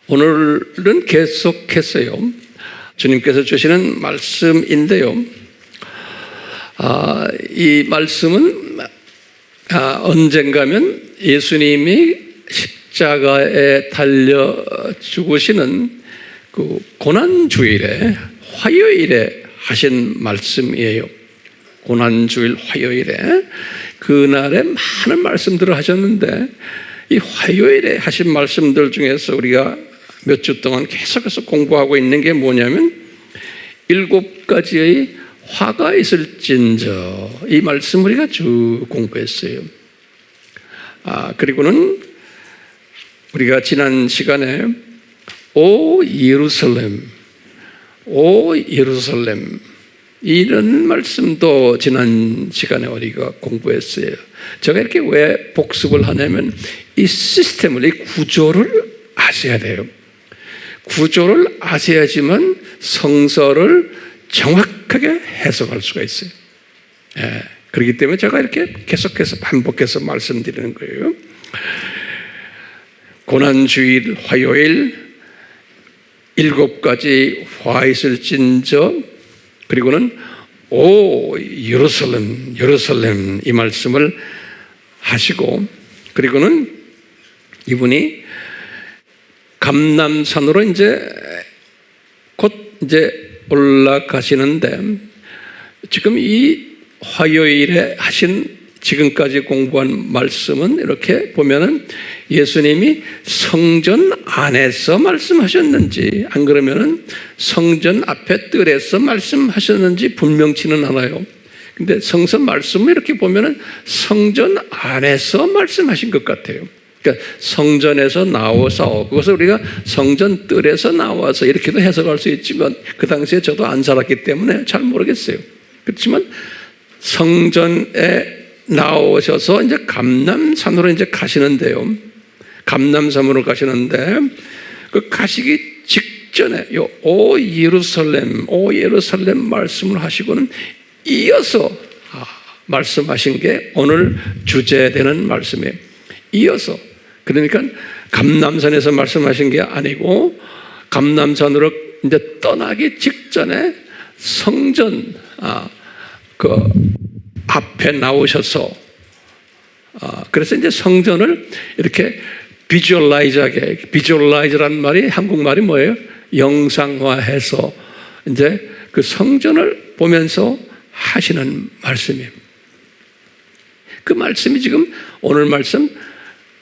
오늘은 계속해서요, 주님께서 주시는 말씀인데요, 이 말씀은 언젠가면 예수님이 십자가에 달려 죽으시는 그 고난주일에, 화요일에 하신 말씀이에요. 고난주일 화요일에 그날에 많은 말씀들을 하셨는데, 이 화요일에 하신 말씀들 중에서 우리가 몇 주 동안 계속해서 공부하고 있는 게 뭐냐면 7가지의 화가 있을진저, 이 말씀 우리가 쭉 공부했어요. 그리고는 우리가 지난 시간에 오 예루살렘, 오 예루살렘, 이런 말씀도 지난 시간에 우리가 공부했어요. 제가 이렇게 왜 복습을 하냐면 이 시스템을, 이 구조를 아셔야 돼요. 구조를 아셔야지만 성서를 정확하게 해석할 수가 있어요. 그렇기 때문에 제가 이렇게 계속해서 반복해서 말씀드리는 거예요. 고난주일 화요일 7가지 화 있을진저, 그리고는 오 예루살렘, 예루살렘, 이 말씀을 하시고, 그리고는 이분이 감람산으로 곧 올라가시는데, 지금 이 화요일에 하신 지금까지 공부한 말씀은 이렇게 보면은 예수님이 성전 안에서 말씀하셨는지, 안 그러면은 성전 앞에 뜰에서 말씀하셨는지 분명치는 않아요. 근데 성서 말씀을 이렇게 보면은 성전 안에서 말씀하신 것 같아요. 그러니까 성전에서 나와서, 그것을 우리가 성전 뜰에서 나와서 이렇게도 해석할 수 있지만, 그 당시에 저도 안 살았기 때문에 잘 모르겠어요. 그렇지만 성전에 나오셔서 이제 감람산으로 이제 가시는데요. 감람산으로 가시는데, 그 가시기 직전에 오 예루살렘, 오 예루살렘 말씀을 하시고는 이어서 말씀하신 게 오늘 주제되는 말씀이에요. 이어서. 그러니까 감람산에서 말씀하신 게 아니고 감람산으로 이제 떠나기 직전에 성전 그 앞에 나오셔서, 그래서 이제 성전을 이렇게 비주얼라이즈하게, 비주얼라이즈란 말이 한국말이 뭐예요? 영상화해서 이제 그 성전을 보면서 하시는 말씀이에요. 그 말씀이 지금 오늘 말씀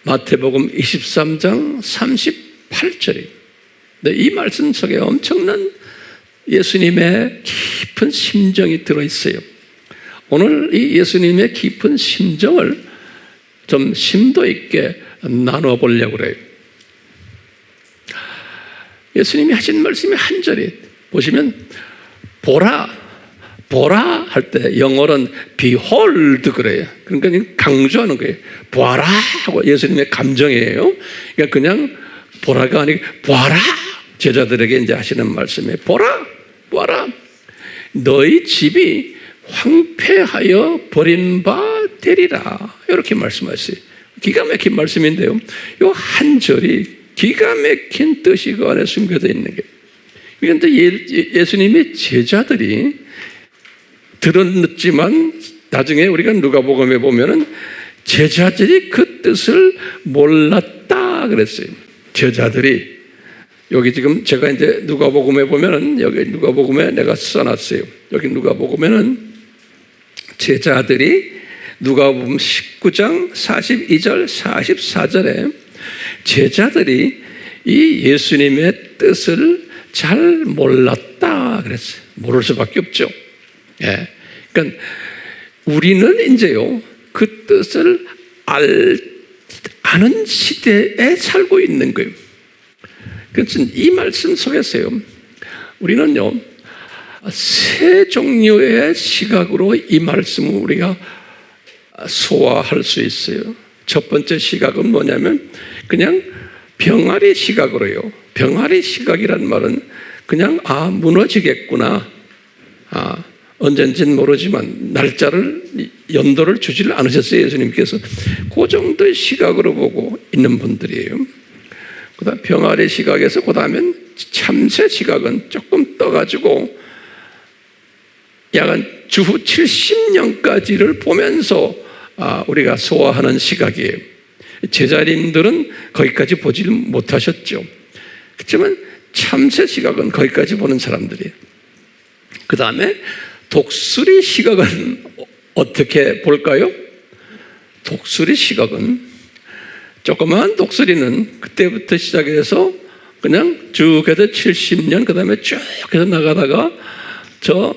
마태복음 23장 38절이에요. 이 말씀 속에 엄청난 예수님의 깊은 심정이 들어있어요. 오늘 이 예수님의 깊은 심정을 좀 심도 있게 나눠보려고 그래요. 예수님이 하신 말씀이 한 절이 보시면 보라, 보라 할 때 영어로는 behold 그래요. 그러니까 강조하는 거예요. 보아라 하고, 예수님의 감정이에요. 그러니까 그냥 보라가 아니고 보아라, 제자들에게 이제 하시는 말씀이에요. 보라, 보아라, 너희 집이 황폐하여 버림받으리라, 이렇게 말씀하세요. 기가 막힌 말씀인데요, 이 한 절이 기가 막힌 뜻이 그 안에 숨겨져 있는 거예요. 그런데 예수님의 제자들이 들었지만 나중에 우리가 누가복음에 보면은 제자들이 그 뜻을 몰랐다 그랬어요. 제자들이, 여기 지금 제가 이제 누가복음에 보면은, 여기 누가복음에 내가 써놨어요. 여기 누가복음에는 제자들이 누가복음 19장 42절 44절에 제자들이 이 예수님의 뜻을 잘 몰랐다 그랬어요. 모를 수밖에 없죠. 그러니까 우리는 이제요, 그 뜻을 아는 시대에 살고 있는 거예요. 그래서 이 말씀 속에서요, 우리는요, 세 종류의 시각으로 이 말씀을 우리가 소화할 수 있어요. 첫 번째 시각은 뭐냐면 그냥 병아리 시각으로요. 병아리 시각이란 말은 그냥 무너지겠구나, 언젠지는 모르지만 날짜를, 연도를 주지를 않으셨어요. 예수님께서 그 정도의 시각으로 보고 있는 분들이에요. 그다음 병아리 시각에서 그다음엔 참새 시각은 조금 떠가지고 약 주후 70년까지를 보면서 우리가 소화하는 시각이에요. 제자님들은 거기까지 보지 못하셨죠. 그렇지만 참새 시각은 거기까지 보는 사람들이에요. 그 다음에 독수리 시각은 어떻게 볼까요? 독수리 시각은 조그마한 독수리는 그때부터 시작해서 그냥 쭉 해서 70년 그 다음에 쭉 해서 나가다가 저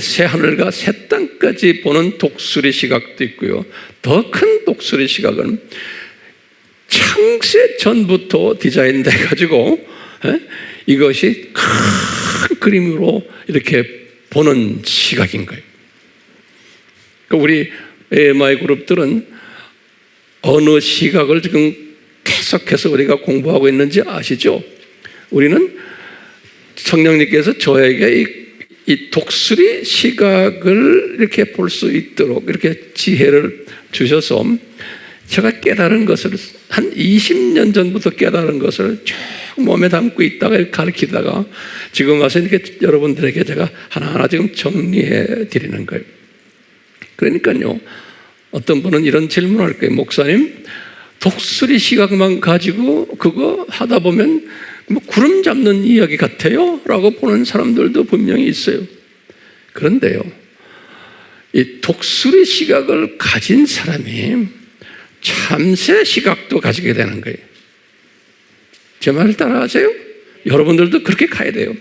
새하늘과 새 땅까지 보는 독수리 시각도 있고요. 더 큰 독수리 시각은 창세 전부터 디자인돼 가지고 이것이 큰 그림으로 이렇게 보는 시각인 거예요. 우리 AMI 그룹들은 어느 시각을 지금 계속해서 우리가 공부하고 있는지 아시죠? 우리는 성령님께서 저에게 이 독수리 시각을 이렇게 볼 수 있도록 이렇게 지혜를 주셔서 제가 깨달은 것을 한 20년 전부터 깨달은 것을 쭉 몸에 담고 있다가 가르치다가 지금 와서 이렇게 여러분들에게 제가 하나하나 지금 정리해 드리는 거예요. 그러니까요, 어떤 분은 이런 질문을 할 거예요. 목사님, 독수리 시각만 가지고 그거 하다 보면 뭐 구름 잡는 이야기 같아요? 라고 보는 사람들도 분명히 있어요. 그런데요, 이 독수리 시각을 가진 사람이 참새 시각도 가지게 되는 거예요. 제 말을 따라하세요? 여러분들도 그렇게 가야 돼요.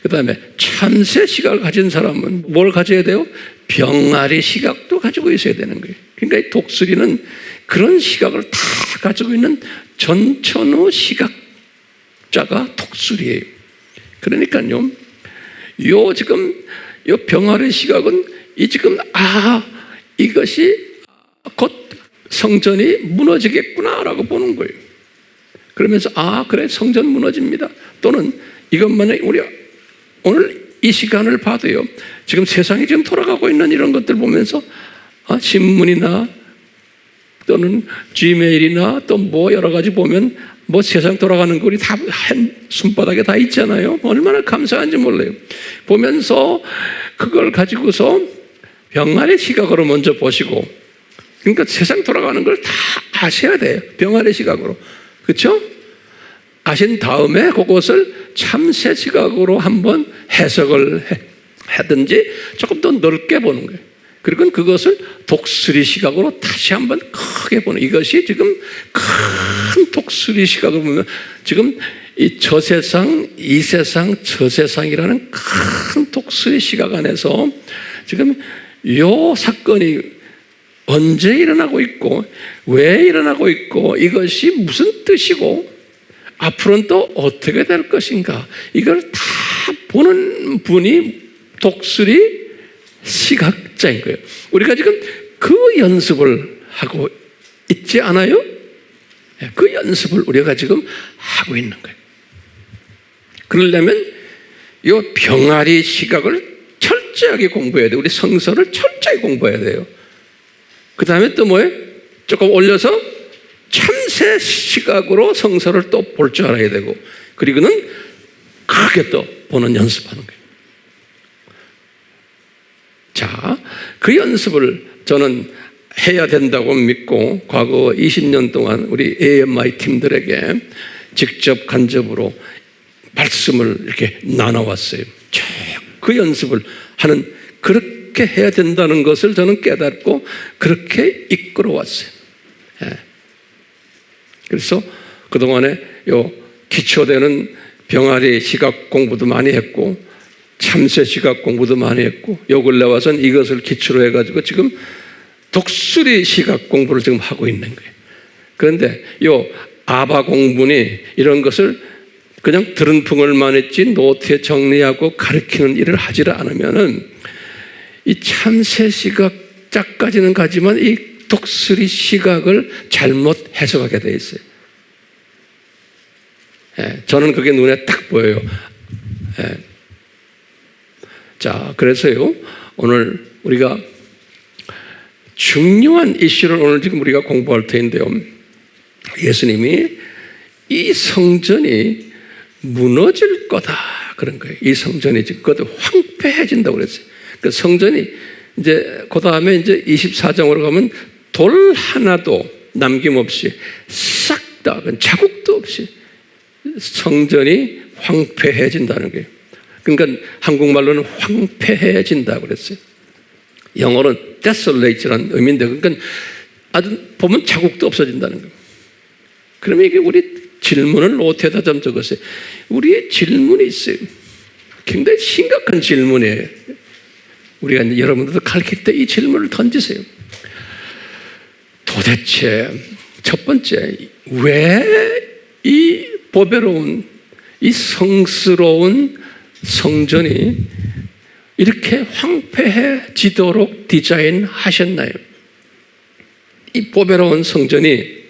그 다음에 참새 시각을 가진 사람은 뭘 가져야 돼요? 병아리 시각도 가지고 있어야 되는 거예요. 그러니까 이 독수리는 그런 시각을 다 가지고 있는 전천후 시각자가 독수리예요. 그러니까요, 지금 요 병아리 시각은 이것이 곧 성전이 무너지겠구나라고 보는 거예요. 그러면서 그래, 성전 무너집니다. 또는 이것만에 우리 오늘 이 시간을 봐도요, 지금 세상이 지금 돌아가고 있는 이런 것들 보면서 신문이나 또는 지메일이나 또 뭐 여러 가지 보면 뭐 세상 돌아가는 거 우리 다 한 손바닥에 다 있잖아요. 얼마나 감사한지 몰라요. 보면서 그걸 가지고서 병아리 시각으로 먼저 보시고, 그러니까 세상 돌아가는 걸 다 아셔야 돼요. 병아리 시각으로. 그렇죠? 아신 다음에 그것을 참새 시각으로 한번 해석을 하든지 조금 더 넓게 보는 거예요. 그리고 그것을 독수리 시각으로 다시 한번 크게 보는, 이것이 지금 큰 독수리 시각을 보면 지금 이 저세상, 이 세상, 저세상이라는 큰 독수리 시각 안에서 지금 요 사건이 언제 일어나고 있고 왜 일어나고 있고 이것이 무슨 뜻이고 앞으로는 또 어떻게 될 것인가, 이걸 다 보는 분이 독수리 시각자인 거예요. 우리가 지금 그 연습을 하고 있지 않아요? 그 연습을 우리가 지금 하고 있는 거예요. 그러려면 이 병아리 시각을 철저하게 공부해야 돼요. 우리 성서를 철저히 공부해야 돼요. 그 다음에 또 뭐예요? 조금 올려서 참새 시각으로 성서를 또 볼 줄 알아야 되고, 그리고는 크게 또 보는 연습하는 거예요. 자, 그 연습을 저는 해야 된다고 믿고 과거 20년 동안 우리 AMI 팀들에게 직접 간접으로 말씀을 이렇게 나눠왔어요. 그 연습을 하는, 그렇게 해야 된다는 것을 저는 깨닫고 그렇게 이끌어왔어요. 그래서 그동안에 기초되는 병아리 시각 공부도 많이 했고 참새 시각 공부도 많이 했고 요 근래 와서는 이것을 기초로 해가지고 지금 독수리 시각 공부를 지금 하고 있는 거예요. 그런데 요 아바 공부니 이런 것을 그냥 들은 풍을만 했지 노트에 정리하고 가르치는 일을 하지 않으면은 이 참새 시각자까지는 가지만 이 독수리 시각을 잘못 해석하게 돼 있어요. 저는 그게 눈에 딱 보여요. 자, 그래서요, 오늘 우리가 중요한 이슈를 오늘 지금 우리가 공부할 텐데요. 예수님이 이 성전이 무너질 거다 그런 거예요. 이 성전이 그것도 황폐해진다고 그랬어요. 그 성전이 이제 그 다음에 이제 24장으로 가면 돌 하나도 남김없이 싹 다 자국도 없이 성전이 황폐해진다는 거예요. 그러니까 한국말로는 황폐해진다고 그랬어요. 영어로는 desolate라는 의미인데, 그러니까 아주 보면 자국도 없어진다는 거예요. 그러면 이게 우리 질문을 노트에다 좀 적었어요. 우리의 질문이 있어요. 굉장히 심각한 질문이에요. 우리가 이제 여러분들도 가르칠 때 이 질문을 던지세요. 도대체 첫 번째, 왜 이 보배로운, 이 성스러운 성전이 이렇게 황폐해지도록 디자인하셨나요? 이 보배로운 성전이,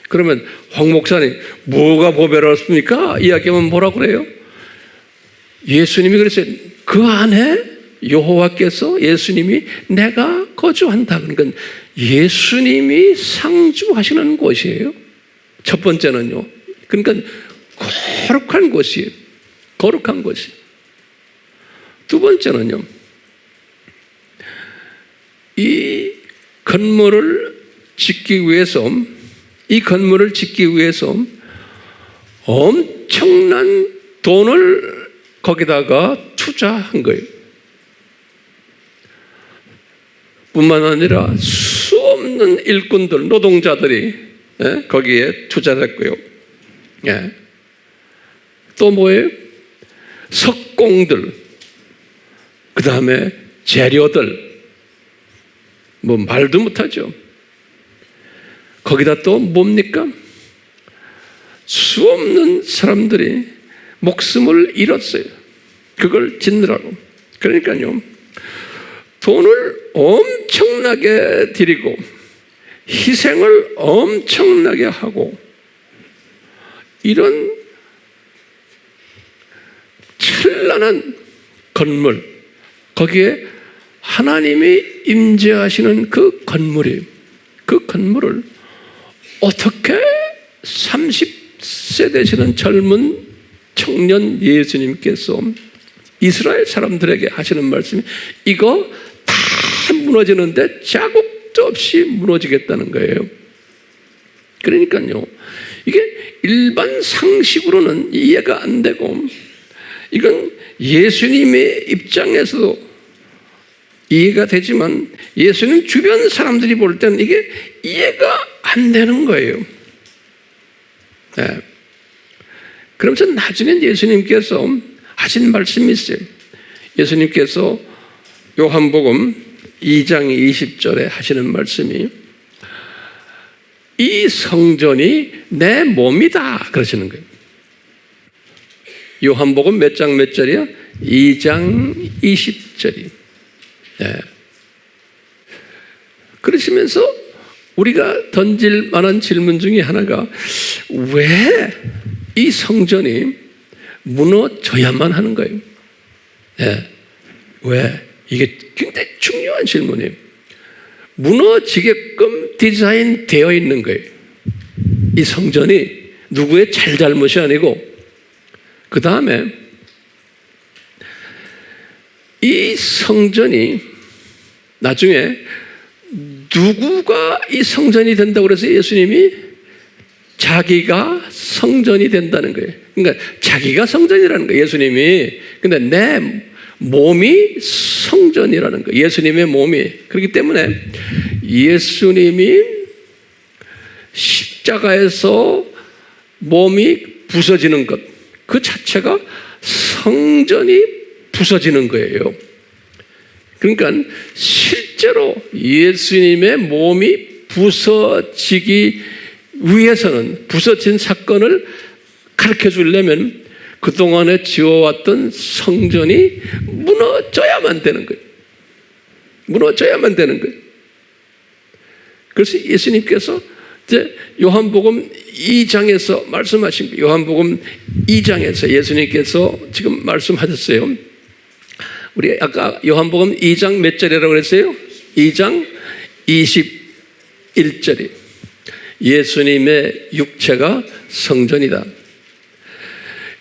그러면 황 목사님 뭐가 보배롭습니까? 이야기하면 뭐라 그래요? 예수님이 그랬어요. 그 안에 여호와께서, 예수님이 내가 거주한다. 그러니까 예수님이 상주하시는 곳이에요. 첫 번째는요. 그러니까 거룩한 곳이에요. 거룩한 곳이. 두 번째는요. 이 건물을 짓기 위해서, 이 건물을 짓기 위해서 엄청난 돈을 거기다가 투자한 거예요. 뿐만 아니라 수없는 일꾼들, 노동자들이 거기에 투자했고요. 또 뭐예요? 석공들, 그 다음에 재료들, 뭐 말도 못하죠. 거기다 또 뭡니까? 수없는 사람들이 목숨을 잃었어요. 그걸 짓느라고. 그러니까요, 돈을 엄청나게 들이고 희생을 엄청나게 하고 이런 찬란한 건물, 거기에 하나님이 임재하시는 그 건물이, 그 건물을 어떻게 30세 되시는 젊은 청년 예수님께서 이스라엘 사람들에게 하시는 말씀이 이거 다 무너지는데 자국도 없이 무너지겠다는 거예요. 그러니까요, 이게 일반 상식으로는 이해가 안 되고, 이건 예수님의 입장에서도 이해가 되지만 예수님 주변 사람들이 볼 때는 이게 이해가 안 되는 거예요. 그러면서 나중에 예수님께서 하신 말씀이 있어요. 예수님께서 요한복음 2장 20절에 하시는 말씀이 이 성전이 내 몸이다 그러시는 거예요. 요한복음 몇 장 몇 절이야? 2장 20절이. 그러시면서 우리가 던질 만한 질문 중에 하나가 왜 이 성전이 무너져야만 하는 거예요? 왜? 이게 굉장히 중요한 질문이에요. 무너지게끔 디자인되어 있는 거예요. 이 성전이 누구의 잘잘못이 아니고, 그 다음에 이 성전이 나중에 누구가 이 성전이 된다고 그래서 예수님이 자기가 성전이 된다는 거예요. 그러니까 자기가 성전이라는 거예요, 예수님이. 근데 내 몸이 성전이라는 거예요. 예수님의 몸이. 그렇기 때문에 예수님이 십자가에서 몸이 부서지는 것, 그 자체가 성전이 부서지는 거예요. 그러니까 실제로 예수님의 몸이 부서지기 위해서는, 부서진 사건을 가르쳐 주려면 그동안에 지어왔던 성전이 무너져야만 되는 거예요. 무너져야만 되는 거예요. 그래서 예수님께서 이제 요한복음 2장에서 말씀하신 거예요. 요한복음 2장에서 예수님께서 지금 말씀하셨어요. 우리 아까 요한복음 2장 몇 절이라고 그랬어요? 2장 21절이. 예수님의 육체가 성전이다.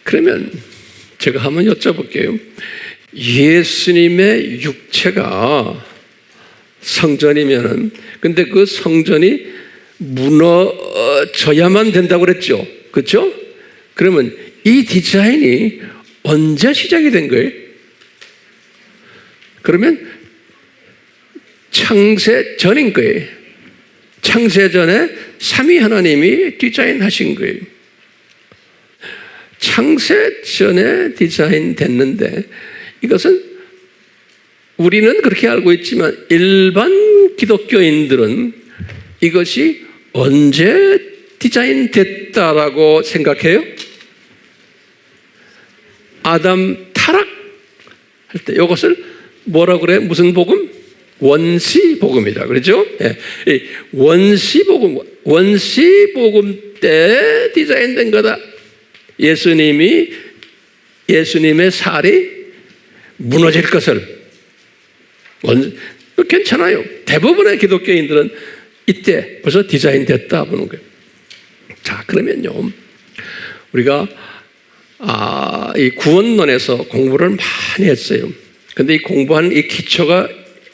그러면 제가 한번 여쭤볼게요. 예수님의 육체가 성전이면은, 근데 그 성전이 무너져야만 된다고 그랬죠. 그렇죠? 그러면 이 디자인이 언제 시작이 된 거예요? 그러면 창세 전인 거예요. 창세 전에 삼위 하나님이 디자인하신 거예요. 창세 전에 디자인 됐는데, 이것은 우리는 그렇게 알고 있지만 일반 기독교인들은 이것이 언제 디자인 됐다라고 생각해요? 아담 타락할 때. 이것을 뭐라고 그래? 무슨 복음? 원시복음이다. 그렇죠? 예. 원시복음 때 디자인된 거다. 예수님의 살이 무너질 것을. 괜찮아요. 대부분의 기독교인들은 이때 벌써 디자인됐다 보는 거예요. 자, 그러면요, 우리가 이 구원론에서 공부를 많이 했어요. 근데 이 공부한 이 기초가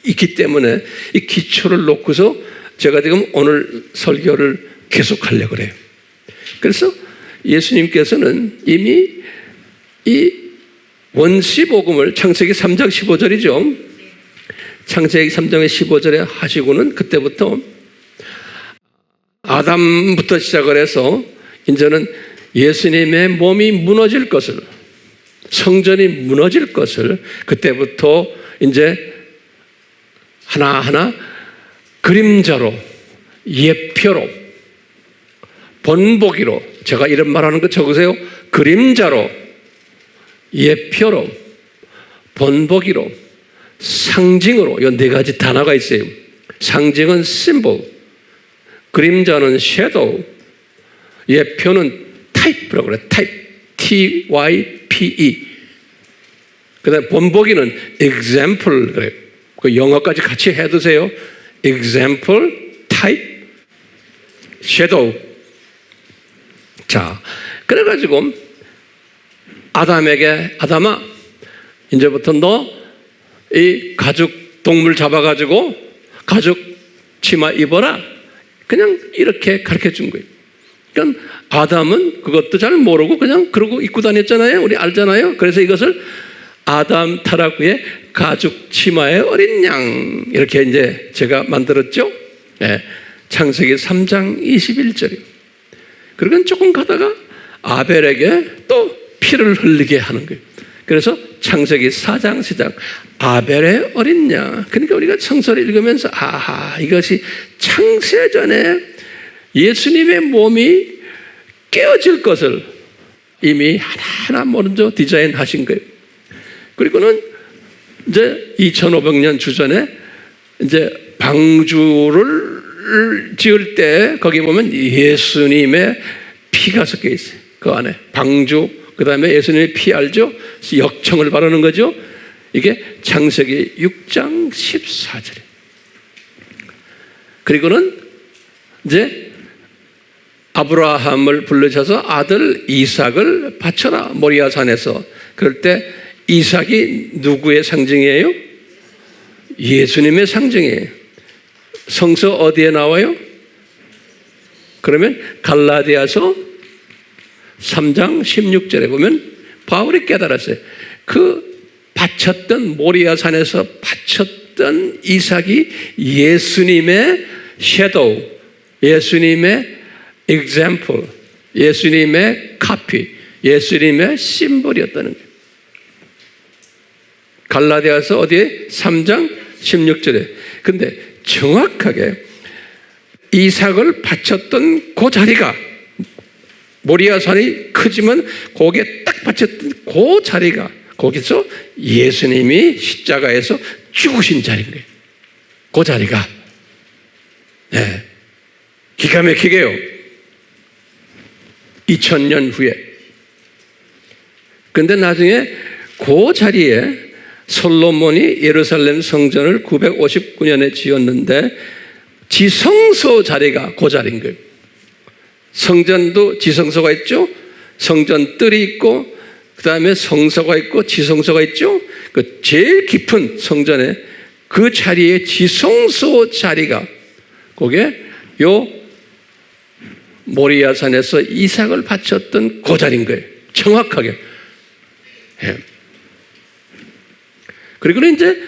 있기 때문에 이 기초를 놓고서 제가 지금 오늘 설교를 계속하려고 그래요. 그래서 예수님께서는 이미 이 원시복음을 창세기 3장 15절이죠. 창세기 3장의 15절에 하시고는 그때부터 아담부터 시작을 해서 이제는 예수님의 몸이 무너질 것을, 성전이 무너질 것을 그때부터 이제 하나하나 그림자로, 예표로, 본보기로, 제가 이런 말하는 거 적으세요. 그림자로, 예표로, 본보기로, 상징으로, 이 네 가지 단어가 있어요. 상징은 symbol, 그림자는 shadow, 예표는 type라고 그래요. type, T-Y-P-E. 그 다음에 본보기는 example 그래요. 그 영어까지 같이 해두세요. example, type, shadow. 자, 그래가지고 아담에게, 아담아, 이제부터 너 이 가죽 동물 잡아가지고 가죽 치마 입어라. 그냥 이렇게 가르쳐 준 거예요. 그러니까 아담은 그것도 잘 모르고 그냥 그러고 입고 다녔잖아요. 우리 알잖아요. 그래서 이것을 아담 타락 후에 가죽 치마의 어린 양, 이렇게 이제 제가 만들었죠. 네. 창세기 3장 21절이요. 그리고 조금 가다가 아벨에게 또 피를 흘리게 하는 거예요. 그래서 창세기 4장 10장 아벨의 어린 양. 그러니까 우리가 성서를 읽으면서 아하, 이것이 창세전에 예수님의 몸이 깨어질 것을 이미 하나하나 먼저 디자인하신 거예요. 그리고는 이제 2500년 주전에 이제 방주를 지을 때 거기 보면 예수님의 피가 섞여 있어요. 그 안에 방주, 그 다음에 예수님의 피 알죠? 역청을 바르는 거죠. 이게 창세기 6장 14절이에요. 그리고는 이제 아브라함을 불러셔서 아들 이삭을 바쳐라, 모리아 산에서. 그럴 때 이삭이 누구의 상징이에요? 예수님의 상징이에요. 성서 어디에 나와요? 그러면 갈라디아서 3장 16절에 보면 바울이 깨달았어요. 그 바쳤던 모리아 산에서 바쳤던 이삭이 예수님의 섀도우, 예수님의 example, 예수님의 카피, 예수님의 심볼이었다는 거예요. 갈라디아서 어디에? 3장 16절에. 근데 정확하게 이삭을 바쳤던 그 자리가, 모리아 산이 크지만 거기에 딱 바쳤던 그 자리가, 거기서 예수님이 십자가에서 죽으신 자리인 거예요. 그 자리가. 네. 기가 막히게요. 2000년 후에. 근데 나중에 그 자리에 솔로몬이 예루살렘 성전을 959년에 지었는데 지성소 자리가 그 자리인 거예요. 성전도 지성소가 있죠. 성전 뜰이 있고 그 다음에 성소가 있고 지성소가 있죠. 그 제일 깊은 성전에 그 자리에 지성소 자리가 거기에 요 모리아산에서 이삭을 바쳤던 그 자리인 거예요. 정확하게. 예. 그리고는 이제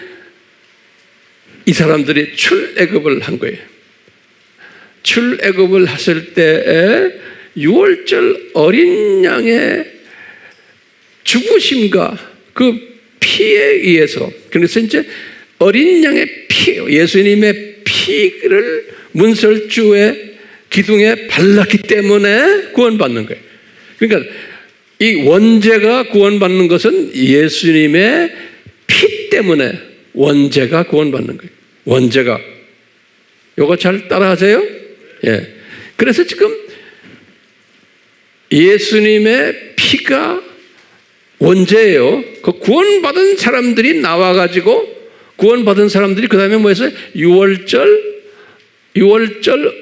이 사람들이 출애굽을 한 거예요. 출애굽을 했을 때에 6월절 어린 양의 죽으심과 그 피에 의해서, 그래서 이제 어린 양의 피, 예수님의 피를 문설주의 기둥에 발랐기 때문에 구원받는 거예요. 그러니까 이 원죄가 구원받는 것은 예수님의 피 때문에 원죄가 구원받는 거예요. 원죄가. 요거 잘 따라하세요? 예. 그래서 지금 예수님의 피가 원죄예요. 그 구원받은 사람들이 나와가지고 구원받은 사람들이 그 다음에 뭐 했어요? 6월절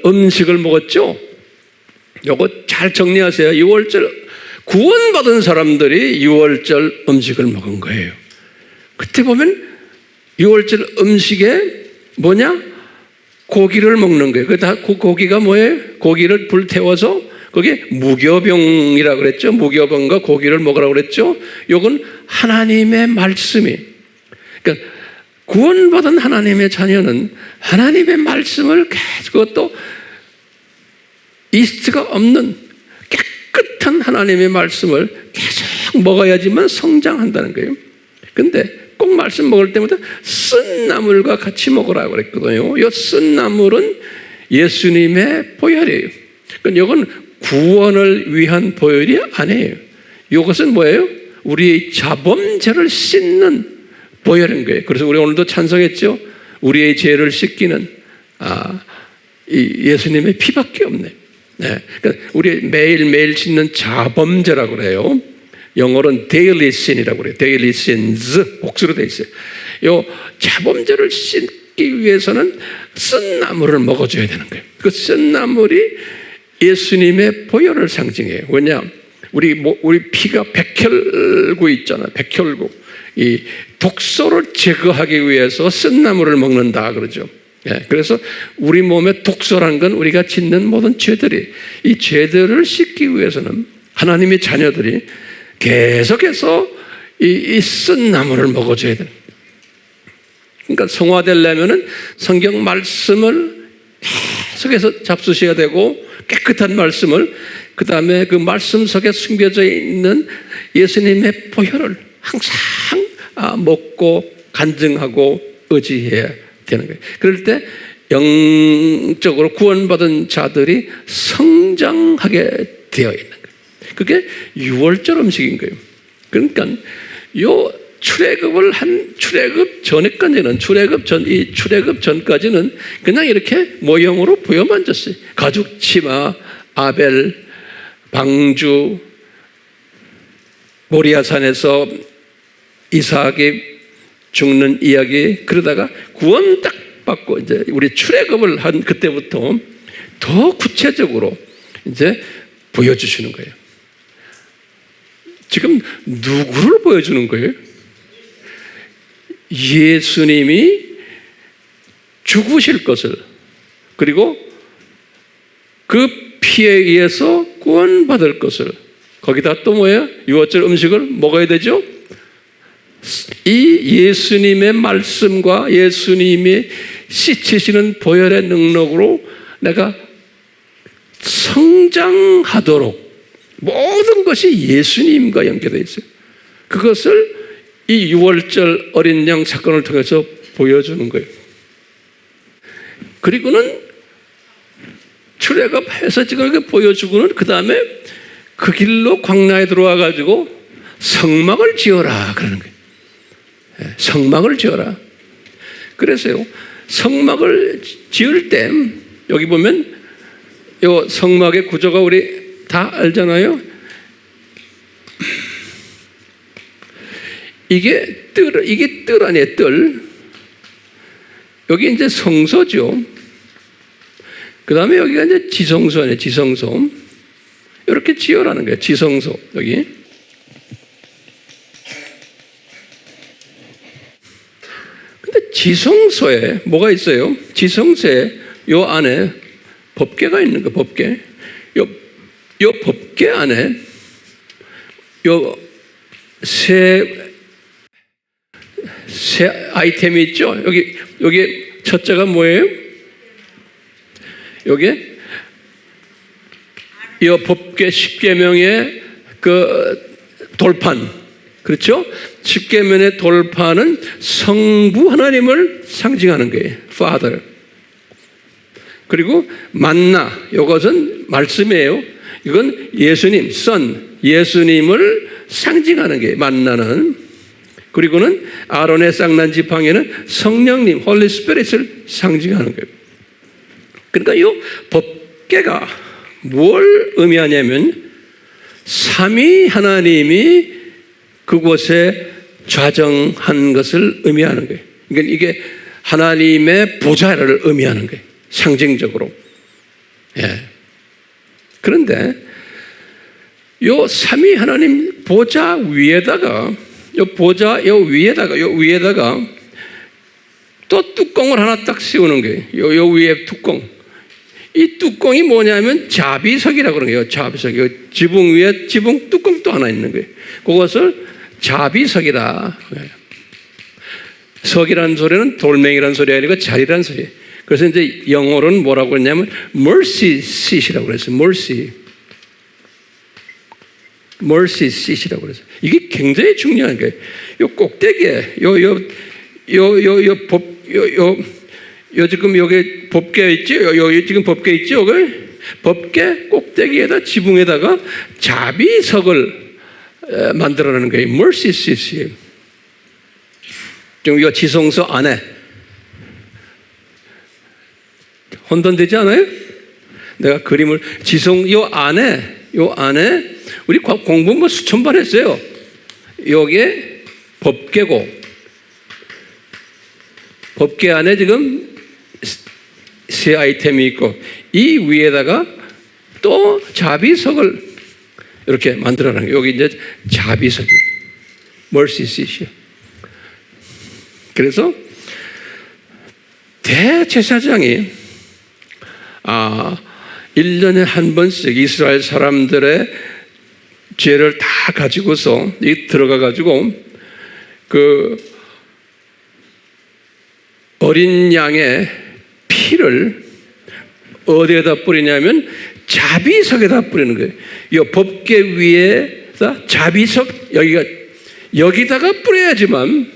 음식을 먹었죠? 요거 잘 정리하세요. 6월절 구원받은 사람들이 6월절 음식을 먹은 거예요. 그때 보면 6월절 음식에 뭐냐? 고기를 먹는 거예요. 그 고기가 뭐예요? 고기를 불태워서 거기에 무교병이라고 그랬죠. 무교병과 고기를 먹으라고 그랬죠. 요건 하나님의 말씀이. 그러니까 구원받은 하나님의 자녀는 하나님의 말씀을 계속, 그것도 이스트가 없는 깨끗한 하나님의 말씀을 계속 먹어야지만 성장한다는 거예요. 근데 꼭 말씀 먹을 때마다 쓴 나물과 같이 먹으라고 그랬거든요. 이 쓴 나물은 예수님의 보혈이에요. 그러니까 이건 구원을 위한 보혈이 아니에요. 이것은 뭐예요? 우리의 자범죄를 씻는 보혈인 거예요. 그래서 우리 오늘도 찬송했죠. 우리의 죄를 씻기는 이 예수님의 피밖에 없네. 네. 그러니까 우리 매일매일 씻는 자범죄라고 그래요. 영어로는 daily sin이라고 그래요. daily sins 복수로 돼 있어요. 이 자범죄를 씻기 위해서는 쓴 나물을 먹어줘야 되는 거예요. 그 쓴 나물이 예수님의 보혈을 상징해요. 왜냐? 우리 피가 백혈구 있잖아요. 백혈구. 이 독소를 제거하기 위해서 쓴 나물을 먹는다 그러죠. 예, 그래서 우리 몸에 독소란 건 우리가 짓는 모든 죄들이, 이 죄들을 씻기 위해서는 하나님의 자녀들이 계속해서 이 쓴 나물을 먹어줘야 돼요. 그러니까 성화되려면은 성경 말씀을 계속해서 잡수셔야 되고, 깨끗한 말씀을, 그 다음에 그 말씀 속에 숨겨져 있는 예수님의 보혈을 항상 먹고 간증하고 의지해야 되는 거예요. 그럴 때 영적으로 구원받은 자들이 성장하게 되어 있는 거예요. 그게 6월절 음식인 거예요. 그러니까 요 출애굽 전에까지는, 출애굽 전까지는 그냥 이렇게 모형으로 보여만 줬어요. 가죽 치마, 아벨, 방주, 모리아산에서 이삭이 죽는 이야기, 그러다가 구원 딱 받고 이제 우리 출애굽을 한 그때부터 더 구체적으로 이제 보여주시는 거예요. 지금 누구를 보여주는 거예요? 예수님이 죽으실 것을, 그리고 그 피에 의해서 구원받을 것을, 거기다 또 뭐예요? 6월절 음식을 먹어야 되죠? 이 예수님의 말씀과 예수님이 씻으시는 보혈의 능력으로 내가 성장하도록 모든 것이 예수님과 연결되어 있어요. 그것을 이 6월절 어린 양 사건을 통해서 보여주는 거예요. 그리고는 출애굽해서 지금 이렇게 보여주고는 그 다음에 그 길로 광야에 들어와 가지고 성막을 지어라 그러는 거예요. 성막을 지어라. 그래서요, 성막을 지을 때 여기 보면 이 성막의 구조가 우리 다 알잖아요. 이게 뜰 아니에요, 뜰. 여기 이제 성소죠. 그 다음에 여기가 이제 지성소 아니에요, 지성소. 이렇게 지으라는 거예요. 지성소 여기. 근데 지성소에 뭐가 있어요? 지성소에 요 안에 법궤가 있는 거. 법궤. 요 법궤 안에 요 세 아이템이 있죠. 여기 첫째가 뭐예요? 요게 이 법궤 10계명의 그 돌판, 그렇죠? 10계명의 돌판은 성부 하나님을 상징하는 거예요. Father. 그리고 만나, 이것은 말씀이에요. 이건 예수님, Son, 예수님을 상징하는 거예요. 만나는. 그리고는 아론의 쌍난 지팡이는 성령님, Holy Spirit을 상징하는 거예요. 그러니까 이 법궤가 뭘 의미하냐면 삼위 하나님이 그곳에 좌정한 것을 의미하는 거예요. 그러니까 이게 하나님의 보좌를 의미하는 거예요. 상징적으로. 예. 그런데 요 삼위 하나님 보좌 위에다가 요 위에다가 또 뚜껑을 하나 딱 씌우는 거예요. 요 위에 뚜껑. 이 뚜껑이 뭐냐면 자비석이라고 그러는 거예요. 자비석. 지붕 위에 지붕 뚜껑도 하나 있는 거예요. 그것을 자비석이다. 석이라는 소리는 돌멩이라는 소리가 아니고 자리라는 소리예요. 그래서 이제 영어로는 뭐라고 했냐면 mercy seat이라고 그랬어요. mercy seat이라고 그랬어요. 이게 굉장히 중요한 거예요. 요 꼭대기에 지금 여기 법궤 있죠? 여기 지금 법궤 있죠? 여기 법궤 꼭대기에다 지붕에다가 자비석을 만들어내는 거예요. mercy seat. 지금 이 지성소 안에 혼돈되지 않아요? 내가 그림을 요 안에 우리 공부 뭐 수천 번 했어요. 요게 법궤고 법궤 안에 지금 세 아이템이 있고 이 위에다가 또 자비석을 이렇게 만들어라는 거예요. 여기 이제 자비석이 mercy seat이요. 그래서 대제사장이 1년에 한 번씩 이스라엘 사람들의 죄를 다 가지고서 들어가 가지고 그 어린 양의 피를 어디에다 뿌리냐면 자비석에다 뿌리는 거예요. 이 법궤 위에다 자비석 여기다가 뿌려야지만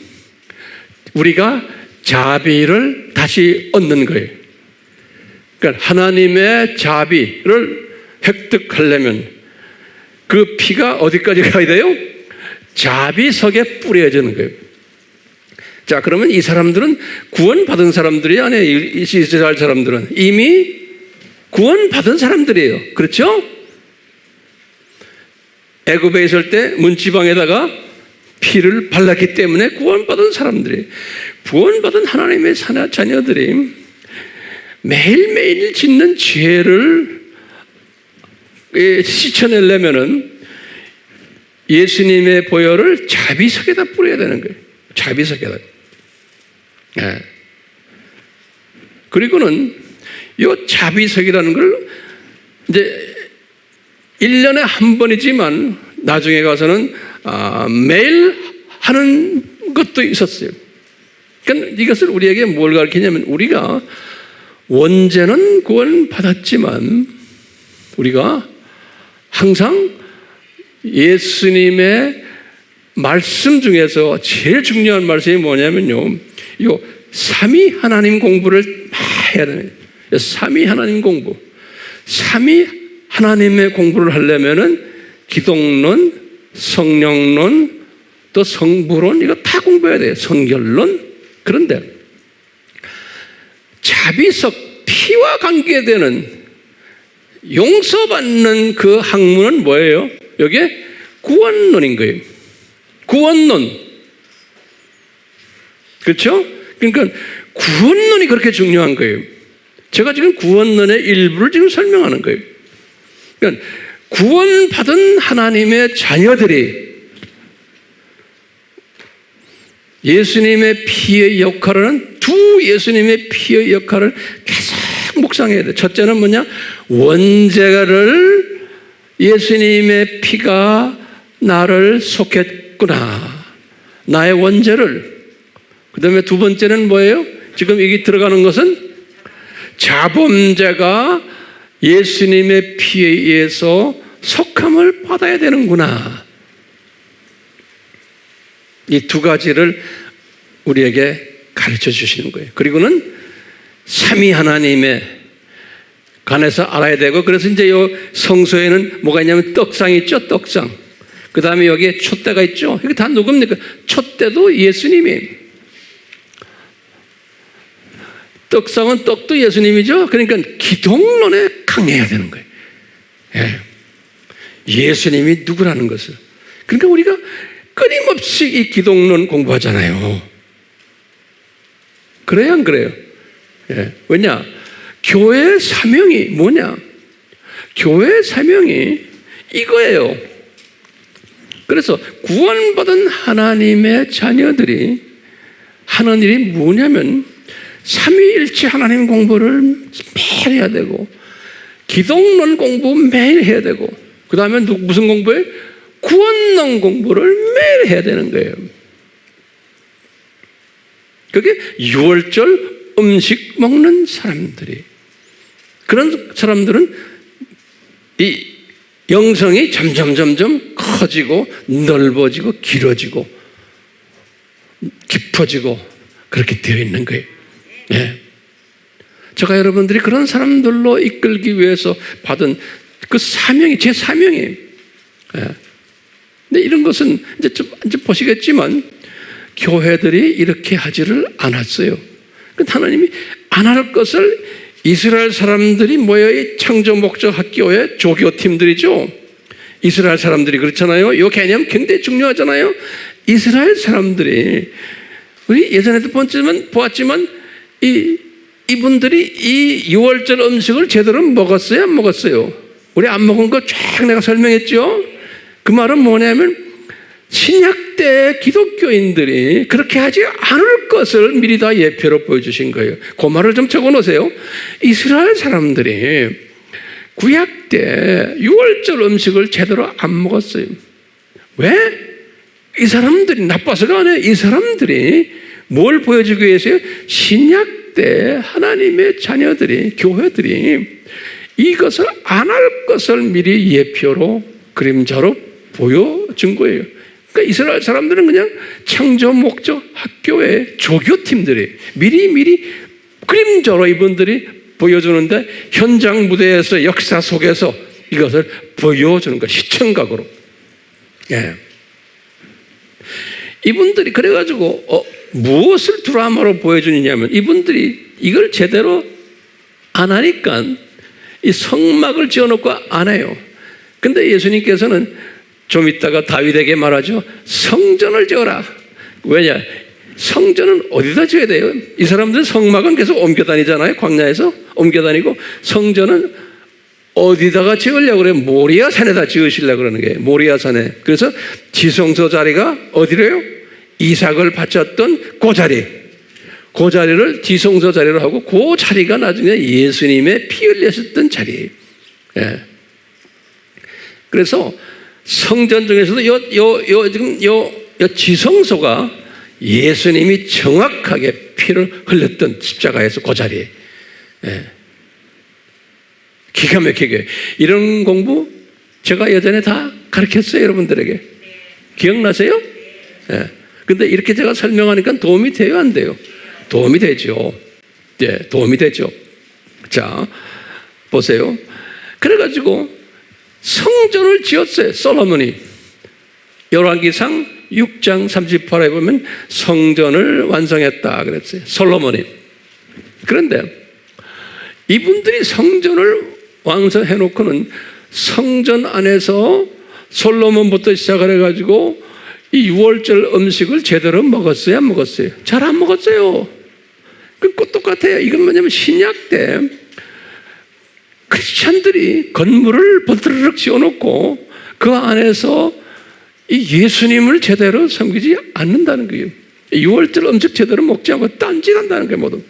우리가 자비를 다시 얻는 거예요. 그러니까 하나님의 자비를 획득하려면 그 피가 어디까지 가야 돼요? 자비석에 뿌려지는 거예요. 자, 그러면 이 사람들은 구원받은 사람들이 아니에요. 이스라엘 사람들은 이미 구원받은 사람들이에요. 그렇죠? 애굽에 있을 때 문지방에다가 피를 발랐기 때문에 구원받은 사람들이, 구원받은 하나님의 자녀들이 매일매일 짓는 죄를 씻어내려면은 예수님의 보혈을 자비석에다 뿌려야 되는 거예요. 자비석에다. 네. 그리고는 이 자비석이라는 걸 이제 1년에 한 번이지만 나중에 가서는 매일 하는 것도 있었어요. 그러니까 이것을 우리에게 뭘 가르치냐면 우리가 원죄는 구원받았지만 우리가 항상 예수님의 말씀 중에서 제일 중요한 말씀이 뭐냐면요, 이 삼위 하나님 공부를 해야 돼요. 삼위 하나님 공부. 삼위 하나님의 공부를 하려면은 기독론, 성령론, 또 성부론 이거 다 공부해야 돼요. 성결론. 그런데 자비석, 피와 관계되는 용서받는 그 학문은 뭐예요? 이게 구원론인 거예요. 구원론. 그렇죠? 그러니까 구원론이 그렇게 중요한 거예요. 제가 지금 구원론의 일부를 지금 설명하는 거예요. 그러니까 구원받은 하나님의 자녀들이 예수님의 피의 역할은 두 예수님의 피의 역할을 계속 묵상해야 돼. 첫째는 뭐냐? 원죄를 예수님의 피가 나를 속했구나. 나의 원죄를. 그 다음에 두 번째는 뭐예요? 지금 여기 들어가는 것은 자범죄가 예수님의 피에 의해서 속함을 받아야 되는구나. 이 두 가지를 우리에게 가르쳐 주시는 거예요. 그리고는 삼위 하나님의 관해서 알아야 되고, 그래서 이제 이 성소에는 뭐가 있냐면 떡상 있죠, 떡상. 그 다음에 여기에 촛대가 있죠. 이게 다 누굽니까? 촛대도 예수님이. 떡상은 떡도 예수님이죠. 그러니까 기독론에 강해야 되는 거예요. 예. 예수님이 누구라는 것을. 그러니까 우리가 끊임없이 이 기독론 공부하잖아요. 그래요, 안 그래요? 예. 왜냐? 교회의 사명이 뭐냐? 교회의 사명이 이거예요. 그래서 구원받은 하나님의 자녀들이 하는 일이 뭐냐면 삼위일체 하나님 공부를 매일 해야 되고, 기독론 공부 매일 해야 되고, 그 다음에 무슨 공부예요? 구원론 공부를 매일 해야 되는 거예요. 그게 6월절 음식 먹는 사람들이, 그런 사람들은 이 영성이 점점 커지고 넓어지고 길어지고 깊어지고 그렇게 되어 있는 거예요. 네. 제가 여러분들이 그런 사람들로 이끌기 위해서 받은 그 사명이 제 사명이에요. 네. 근데 이런 것은 이제 보시겠지만 교회들이 이렇게 하지를 않았어요. 하나님이 안 할 것을 이스라엘 사람들이 모여 이 창조 목적 학교의 조교팀들이죠. 이스라엘 사람들이 그렇잖아요. 이 개념 굉장히 중요하잖아요. 이스라엘 사람들이 우리 예전에도 보았지만 이분들이 이 6월절 음식을 제대로 먹었어요, 안 먹었어요? 우리 안 먹은 거 쫙 내가 설명했죠. 그 말은 뭐냐면 신약 때 기독교인들이 그렇게 하지 않을 것을 미리 다 예표로 보여주신 거예요. 그 말을 좀 적어놓으세요. 이스라엘 사람들이 구약 때 6월절 음식을 제대로 안 먹었어요. 왜? 이 사람들이 나빠서가 아니에요. 이 사람들이 뭘 보여주기 위해서요? 신약 때 하나님의 자녀들이, 교회들이 이것을 안 할 것을 미리 예표로, 그림자로 보여준 거예요. 그러니까 이스라엘 사람들은 그냥 창조 목적 학교의 조교팀들이 미리 그림자로 이분들이 보여주는데, 현장 무대에서 역사 속에서 이것을 보여주는 거예요. 시청각으로. 예. 이분들이 그래가지고 무엇을 드라마로 보여주느냐면, 이분들이 이걸 제대로 안 하니까 이 성막을 지어놓고 안 해요. 근데 예수님께서는 좀 이따가 다윗에게 말하죠. 성전을 지어라. 왜냐? 성전은 어디다 지어야 돼요? 이 사람들은 성막은 계속 옮겨 다니잖아요. 광야에서 옮겨 다니고, 성전은 어디다가 지으려고 그래요? 모리아 산에다 지으시려고 그러는 거예요. 모리아 산에. 그래서 지성소 자리가 어디래요? 이삭을 바쳤던 그 자리. 그 자리를 지성소 자리로 하고, 그 자리가 나중에 예수님의 피 흘렸었던 자리예요. 예. 그래서 성전 중에서도 지금 지성소가 예수님이 정확하게 피를 흘렸던 십자가에서 그 자리에. 예. 기가 막히게. 이런 공부 제가 예전에 다 가르쳤어요, 여러분들에게. 기억나세요? 예. 근데 이렇게 제가 설명하니까 도움이 돼요, 안 돼요? 도움이 되죠. 예, 도움이 되죠. 자, 보세요. 그래가지고 성전을 지었어요, 솔로몬이. 열왕기상 6장 38에 보면 성전을 완성했다 그랬어요, 솔로몬이. 그런데 이분들이 성전을 완성해놓고는 성전 안에서 솔로몬부터 시작을 해가지고 이 6월절 음식을 제대로 먹었어요, 안 먹었어요? 잘 안 먹었어요. 그 똑같아요. 이건 뭐냐면 신약 때 크리스찬들이 건물을 버드르륵 지어놓고 그 안에서 이 예수님을 제대로 섬기지 않는다는 거예요. 6월절 음식 제대로 먹지 않고 딴짓한다는 거예요. 모두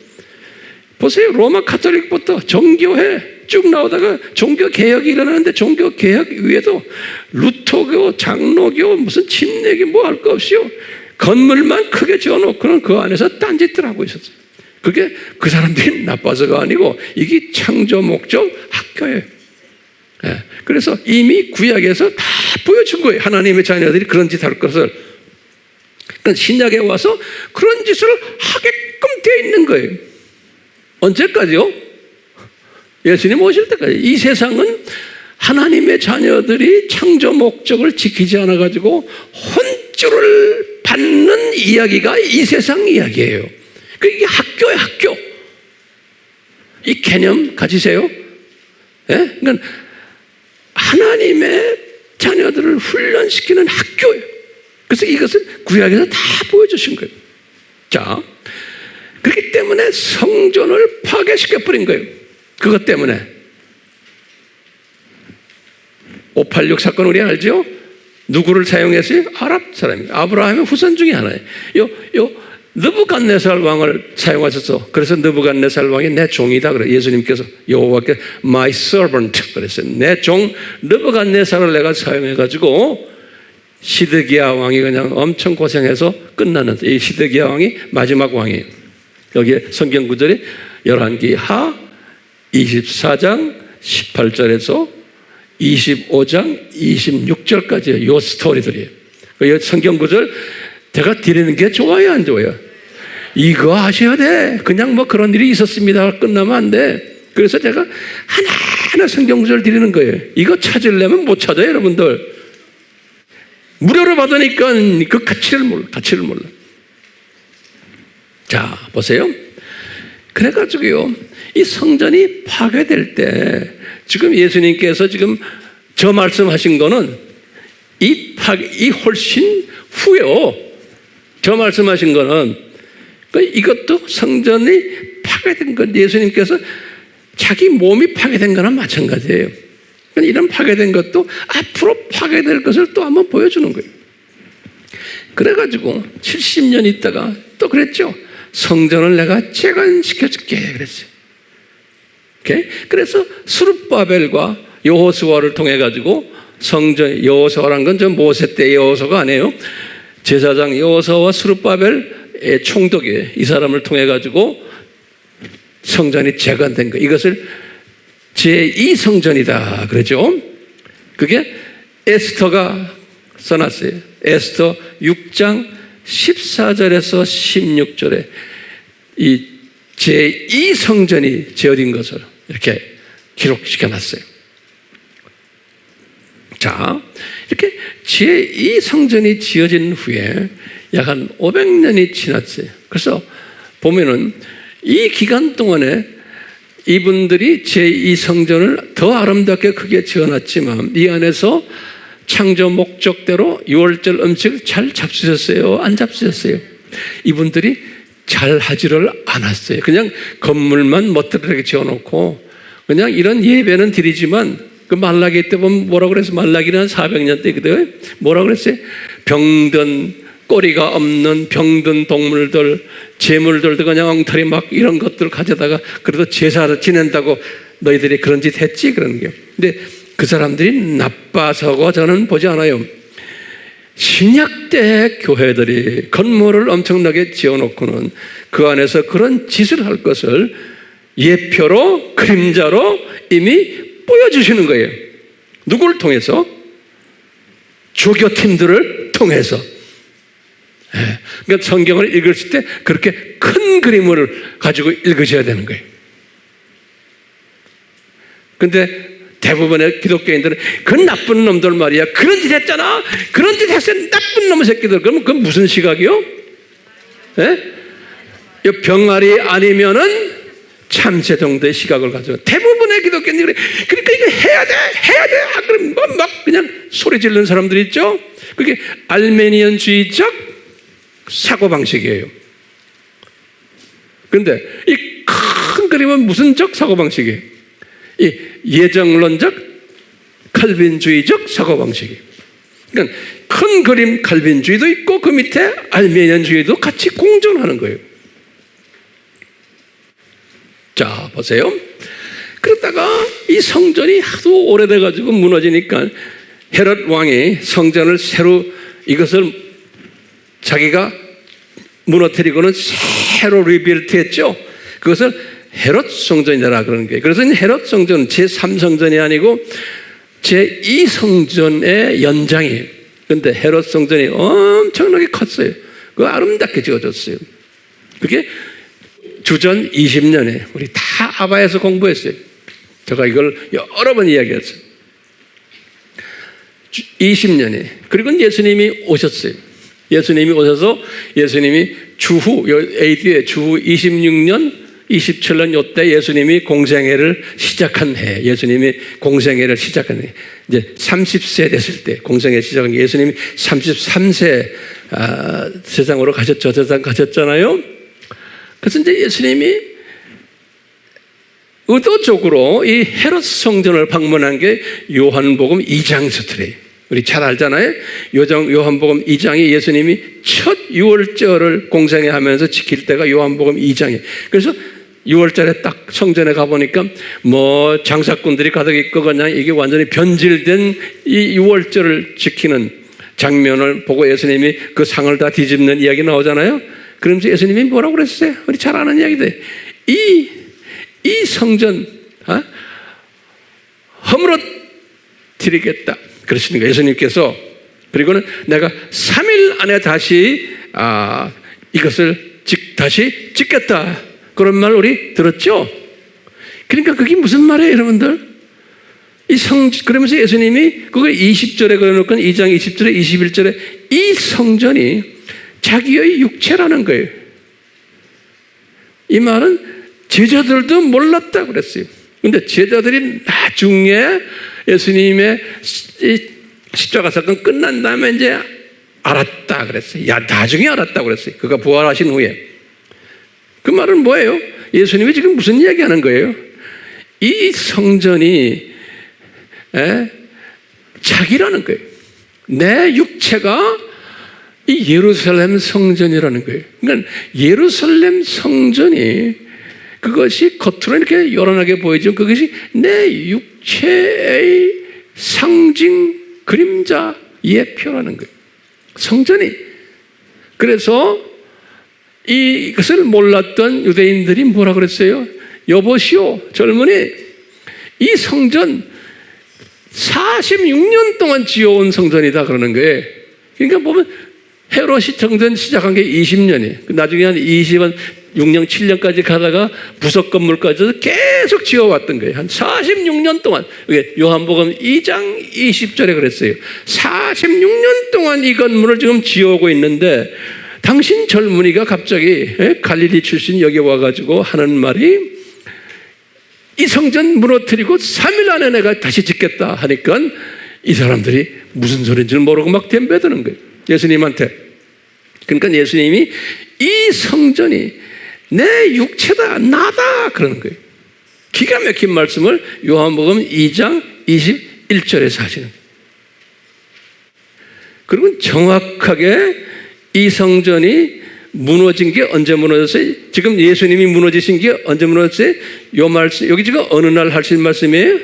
보세요. 로마 가톨릭부터 종교회 쭉 나오다가 종교개혁이 일어나는데 종교개혁 위에도 루터교, 장로교, 무슨 침례교 뭐 할 거 없이요, 건물만 크게 지어놓고는 그 안에서 딴짓들 하고 있었어요. 그게 그 사람들이 나빠서가 아니고 이게 창조 목적 학교예요. 예. 그래서 이미 구약에서 다 보여준 거예요. 하나님의 자녀들이 그런 짓 할 것을. 그러니까 신약에 와서 그런 짓을 하게끔 되어 있는 거예요. 언제까지요? 예수님 오실 때까지. 이 세상은 하나님의 자녀들이 창조 목적을 지키지 않아가지고 혼쭐을 받는 이야기가 이 세상 이야기예요. 이게 학교예요, 학교. 이 개념 가지세요. 예? 그러니까 하나님의 자녀들을 훈련시키는 학교예요. 그래서 이것은 구약에서 다 보여주신 거예요. 자, 그렇기 때문에 성전을 파괴시켜버린 거예요. 그것 때문에 586 사건 우리 알죠? 누구를 사용했어요? 아랍 사람이에요. 아브라함의 후손 중에 하나예요. 느부갓네살 왕을 사용하셔서, 그래서 느부갓네살 왕이 내 종이다 그래. 예수님께서 여호와께 my servant 그랬어요. 내 종 느부갓네살을 내가 사용해가지고 시드기야 왕이 그냥 엄청 고생해서 끝나는, 이 시드기야 왕이 마지막 왕이에요. 여기에 성경 구절이 열왕기하 24장 18절에서 25장 26절까지 요 스토리들이에요. 이 성경 구절 제가 드리는 게 좋아요, 안 좋아요? 이거 아셔야 돼. 그냥 뭐 그런 일이 있었습니다 끝나면 안 돼. 그래서 제가 하나하나 성경 구절 드리는 거예요. 이거 찾으려면 못 찾아요, 여러분들. 무료로 받으니까 그 가치를 몰라. 자, 보세요. 그래가지고요, 이 성전이 파괴될 때 지금 예수님께서 지금 저 말씀하신 거는 이 훨씬 후요. 저 말씀하신 거는 이것도 성전이 파괴된 건 예수님께서 자기 몸이 파괴된 거나 마찬가지예요. 이런 파괴된 것도 앞으로 파괴될 것을 또 한번 보여주는 거예요. 그래가지고 70년 있다가 또 그랬죠. 성전을 내가 재건시켜줄게 그랬어요. 오케이? 그래서 스룹바벨과 여호수아를 통해 가지고 성전, 여호수아란 건 저 모세 때 여호수아가 아니에요. 제사장 여호수아와 스룹바벨의 총독이에요. 이 사람을 통해 가지고 성전이 재건된 거. 이것을 제2성전이다 그러죠. 그게 에스더가 써놨어요. 에스더 6장 14절에서 16절에 이 제2성전이 지어진 것을 이렇게 기록시켜놨어요. 자, 이렇게 제2성전이 지어진 후에 약 한 500년이 지났어요. 그래서 보면은 이 기간 동안에 이분들이 제2성전을 더 아름답게 크게 지어놨지만 이 안에서 창조 목적대로 6월절 음식을 잘 잡수셨어요? 안 잡수셨어요? 이분들이 잘 하지를 않았어요. 그냥 건물만 멋들하게 지어놓고 그냥 이런 예배는 드리지만 그 말라기 때 보면 뭐라고 그랬어요? 말라기는 한 400년 때거든요. 뭐라고 그랬어요? 병든 꼬리가 없는 병든 동물들, 재물들도 그냥 엉터리 막 이런 것들을 가져다가 그래도 제사를 지낸다고 너희들이 그런 짓 했지? 그러는 거예요. 근데 그 사람들이 나빠서고 저는 보지 않아요. 신약 때 교회들이 건물을 엄청나게 지어놓고는 그 안에서 그런 짓을 할 것을 예표로, 그림자로 이미 보여주시는 거예요. 누구를 통해서? 조교팀들을 통해서. 그러니까 성경을 읽으실 때 그렇게 큰 그림을 가지고 읽으셔야 되는 거예요. 그런데 대부분의 기독교인들은 그 나쁜 놈들 말이야, 그런 짓 했잖아, 그런 짓 했어요, 나쁜 놈의 새끼들. 그러면 그건 무슨 시각이요? 병아리 아니면은 참새 정도의 시각을 가지고 대부분의 기독교인들이 그러니까 이거 해야 돼. 그럼 막 그냥 소리 지르는 사람들이 있죠. 그게 알메니언주의적 사고방식이에요. 그런데 이 큰 그림은 무슨 적 사고방식이에요? 이 예정론적 칼빈주의적 사고방식이에요. 그러니까 큰 그림 칼빈주의도 있고 그 밑에 알메니안주의도 같이 공존하는 거예요. 자, 보세요. 그러다가 이 성전이 하도 오래돼가지고 무너지니까 헤롯 왕이 성전을 새로 이것을 자기가 무너뜨리고는 새로 리빌트 했죠. 그것을 헤롯 성전이라 그러는 거예요. 그래서 헤롯 성전은 제3성전이 아니고 제2성전의 연장이에요. 그런데 헤롯 성전이 엄청나게 컸어요. 그거 아름답게 지어졌어요. 그게 주전 20년에 우리 다 아바에서 공부했어요. 제가 이걸 여러 번 이야기했어요. 20년에. 그리고 예수님이 오셨어요. 예수님이 오셔서 예수님이 주후 AD에 주후 26년 27년 요때 예수님이 공생애를 시작한 해. 예수님이 공생애를 시작한 해. 이제 30세 됐을 때 공생애 시작한 게 예수님이 33세 세상으로 가셨죠. 세상 가셨잖아요. 그래서 이제 예수님이 의도적으로 이 헤롯 성전을 방문한 게 요한복음 2장 스토리예요. 우리 잘 알잖아요. 요한복음 2장이 예수님이 첫 유월절을 공생애 하면서 지킬 때가 요한복음 2장이에요. 그래서 6월절에 딱 성전에 가보니까 뭐 장사꾼들이 가득 있고 그냥 이게 완전히 변질된 이 6월절을 지키는 장면을 보고 예수님이 그 상을 다 뒤집는 이야기 나오잖아요. 그러면서 예수님이 뭐라고 그랬어요? 우리 잘 아는 이야기들. 이 성전 허물어뜨리겠다 그러시는 거예요. 예수님께서. 그리고는 내가 3일 안에 다시 이것을 다시 짓겠다. 그런 말 우리 들었죠? 그러니까 그게 무슨 말이에요, 여러분들? 그러면서 예수님이 그걸 20절에 그려놓고 2장 20절에 21절에 이 성전이 자기의 육체라는 거예요. 이 말은 제자들도 몰랐다고 그랬어요. 근데 제자들이 나중에 예수님의 십자가 사건 끝난 다음에 이제 알았다 그랬어요. 나중에 알았다고 그랬어요. 그가 부활하신 후에. 그 말은 뭐예요? 예수님이 지금 무슨 이야기 하는 거예요? 이 성전이 자기라는 거예요. 내 육체가 이 예루살렘 성전이라는 거예요. 그러니까 예루살렘 성전이 그것이 겉으로 이렇게 요란하게 보이지만 그것이 내 육체의 상징, 그림자, 예표라는 거예요. 성전이. 그래서 이것을 몰랐던 유대인들이 뭐라 그랬어요? 여보시오, 젊은이, 이 성전 46년 동안 지어온 성전이다 그러는 거예요. 그러니까 보면 헤롯이 성전 시작한 게 20년이에요. 나중에 한 6년, 7년까지 가다가 부석 건물까지 계속 지어왔던 거예요. 한 46년 동안. 요한복음 2장 20절에 그랬어요. 46년 동안 이 건물을 지금 지어오고 있는데 당신 젊은이가 갑자기 갈릴리 출신 여기 와가지고 하는 말이 이 성전 무너뜨리고 3일 안에 내가 다시 짓겠다 하니까 이 사람들이 무슨 소리인지를 모르고 막 덤벼드는 거예요. 예수님한테. 그러니까 예수님이 이 성전이 내 육체다, 나다 그러는 거예요. 기가 막힌 말씀을 요한복음 2장 21절에서 하시는 거예요. 그리고 정확하게 이 성전이 무너진 게 언제 무너졌어요? 지금 예수님이 무너지신 게 언제 무너졌어요? 요 말씀, 여기 지금 어느 날 하신 말씀이에요?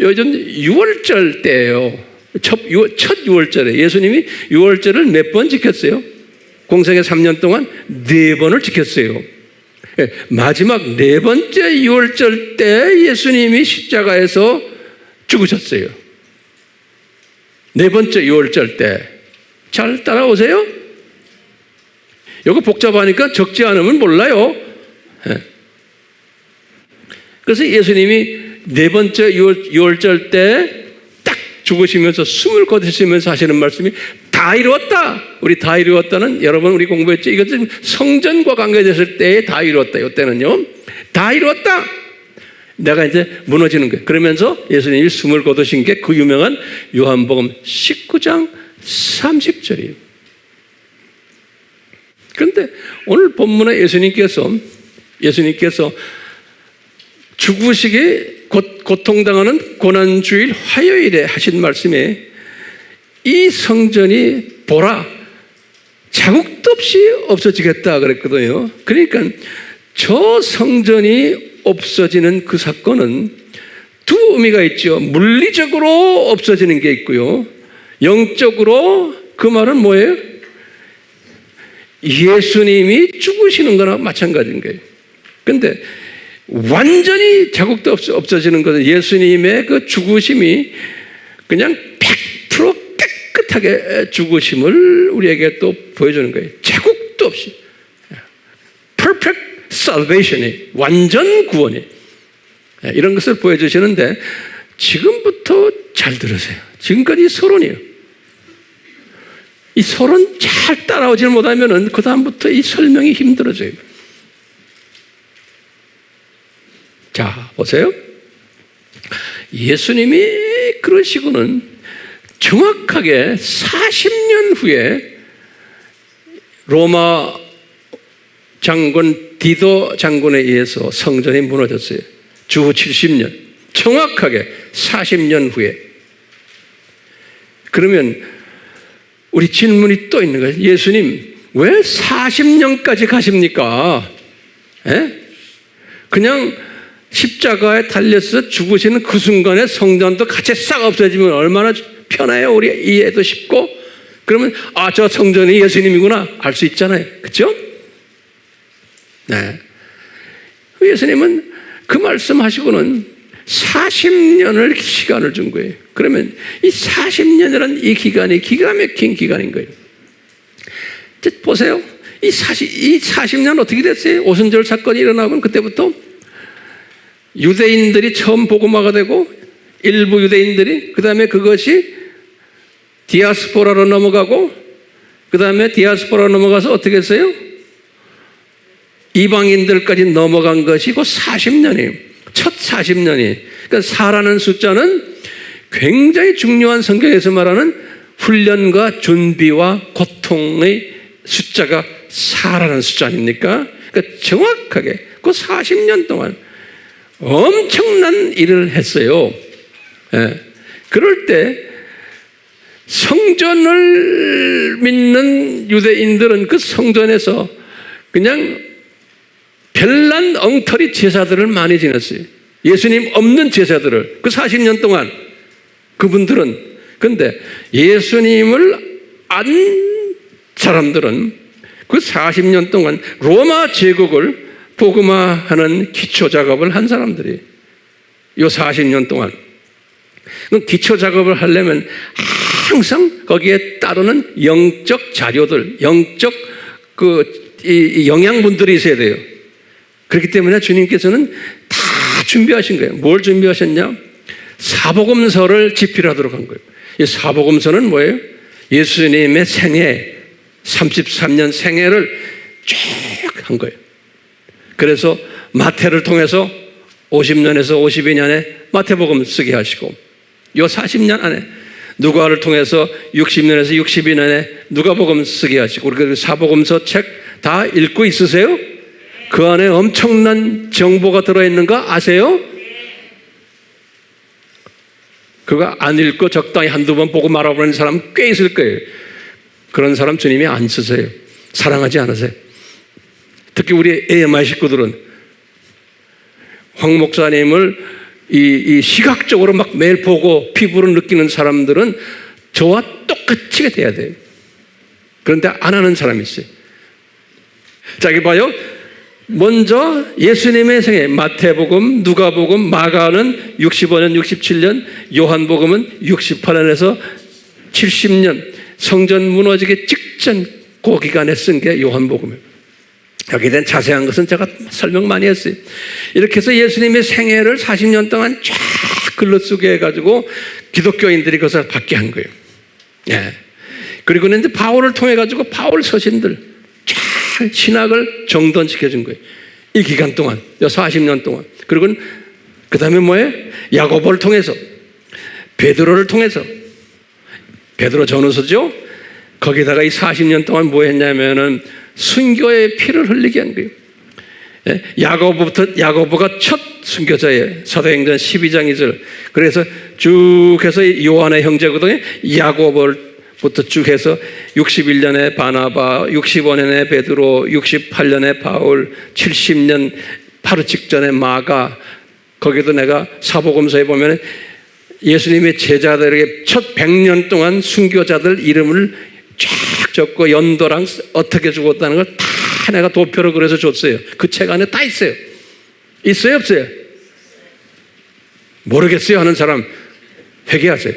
요즘 6월절 때예요. 첫 6월절에 예수님이 6월절을 몇 번 지켰어요? 공생애 3년 동안 4번을 지켰어요. 마지막 4번째 6월절 때 예수님이 십자가에서 죽으셨어요. 4번째 6월절 때. 잘 따라오세요? 이거 복잡하니까 적지 않으면 몰라요. 그래서 예수님이 4번째 6월절 때 딱 죽으시면서 숨을 거두시면서 하시는 말씀이 다 이루었다. 우리 다 이루었다는 여러분 우리 공부했죠. 이것은 성전과 관계됐을 때에 다 이루었다. 이때는요. 다 이루었다. 내가 이제 무너지는 거예요. 그러면서 예수님이 숨을 거두신 게 그 유명한 요한복음 19장 30절이에요. 그런데 오늘 본문에 예수님께서 죽으시기 고통당하는 고난주일 화요일에 하신 말씀에 이 성전이 보라 자국도 없이 없어지겠다 그랬거든요. 그러니까 저 성전이 없어지는 그 사건은 두 의미가 있죠. 물리적으로 없어지는 게 있고요, 영적으로 그 말은 뭐예요? 예수님이 죽으시는 거나 마찬가지인 거예요. 그런데 완전히 자국도 없어지는 것은 예수님의 그 죽으심이 그냥 100% 깨끗하게 죽으심을 우리에게 또 보여주는 거예요. 자국도 없이. Perfect salvation이, 완전 구원이. 이런 것을 보여주시는데 지금부터 잘 들으세요. 지금까지 서론이에요. 이 서론 잘 따라오지 못하면 그 다음부터 이 설명이 힘들어져요. 자, 보세요. 예수님이 그러시고는 정확하게 40년 후에 로마 장군 디도 장군에 의해서 성전이 무너졌어요. 주후 70년. 정확하게 40년 후에. 그러면 우리 질문이 또 있는 거예요. 예수님, 왜 40년까지 가십니까? 그냥 십자가에 달려서 죽으시는 그 순간에 성전도 같이 싹 없어지면 얼마나 편해요. 우리 이해도 쉽고. 그러면 저 성전이 예수님이구나 알 수 있잖아요. 그렇죠? 네. 예수님은 그 말씀하시고는 40년을 시간을 준 거예요. 그러면 이 40년이라는 이 기간이 기가 막힌 기간인 거예요. 보세요. 이 40년 어떻게 됐어요? 오순절 사건이 일어나고 그때부터 유대인들이 처음 복음화가 되고 일부 유대인들이, 그 다음에 그것이 디아스포라로 넘어가고, 그 다음에 디아스포라로 넘어가서 어떻게 했어요? 이방인들까지 넘어간 것이 그 40년이에요. 첫 40년이. 그러니까 4라는 숫자는 굉장히 중요한 성경에서 말하는 훈련과 준비와 고통의 숫자가 4라는 숫자 아닙니까? 그러니까 정확하게 그 40년 동안 엄청난 일을 했어요. 그럴 때 성전을 믿는 유대인들은 그 성전에서 그냥 별난 엉터리 제사들을 많이 지냈어요. 예수님 없는 제사들을 그 40년 동안 그분들은. 그런데 예수님을 안 사람들은 그 40년 동안 로마 제국을 복음화하는 기초 작업을 한 사람들이 이 40년 동안. 기초 작업을 하려면 항상 거기에 따르는 영적 자료들, 영적 이 영양분들이 있어야 돼요. 그렇기 때문에 주님께서는 다 준비하신 거예요. 뭘 준비하셨냐? 사복음서를 집필하도록 한 거예요. 이 사복음서는 뭐예요? 예수님의 생애, 33년 생애를 쭉 한 거예요. 그래서 마태를 통해서 50년에서 52년에 마태복음 쓰게 하시고, 요 40년 안에 누가를 통해서 60년에서 62년에 누가복음 쓰게 하시고, 그리고 사복음서 책 다 읽고 있으세요? 그 안에 엄청난 정보가 들어있는 거 아세요? 그거 안 읽고 적당히 한두 번 보고 말아버리는 사람 꽤 있을 거예요. 그런 사람 주님이 안 쓰세요. 사랑하지 않으세요. 특히 우리 AMI 식구들은 황 목사님을 이 시각적으로 막 매일 보고 피부로 느끼는 사람들은 저와 똑같이 돼야 돼요. 그런데 안 하는 사람이 있어요. 자, 여기 봐요. 먼저 예수님의 생애, 마태복음, 누가복음, 마가는 65년, 67년, 요한복음은 68년에서 70년, 성전 무너지기 직전 그 기간에 쓴 게 요한복음이에요. 여기에 대한 자세한 것은 제가 설명 많이 했어요. 이렇게 해서 예수님의 생애를 40년 동안 쫙 글로 쓰게 해가지고 기독교인들이 그것을 받게 한 거예요. 그리고 이제 바울을 통해가지고 바울 서신들 쫙 신학을 정돈시켜준 거예요. 이 기간 동안, 40년 동안. 그리고 그 다음에 뭐예요? 야고보를 통해서, 베드로를 통해서, 베드로 전후서죠? 거기다가 이 40년 동안 뭐 했냐면은 순교의 피를 흘리게 한 거예요. 야고보가 첫 순교자예요. 사도행전 12장 2절. 그래서 쭉 해서 요한의 형제거든요. 야고보부터 쭉 해서 61년에 바나바, 65년에 베드로, 68년에 바울, 70년 바로 직전에 마가. 거기도 내가 사복음서에 보면 예수님의 제자들에게 첫 100년 동안 순교자들 이름을 쫙 적고 연도랑 어떻게 죽었다는 걸 다 내가 도표로 그려서 줬어요. 그 책 안에 다 있어요. 있어요, 없어요? 모르겠어요 하는 사람 회개하세요.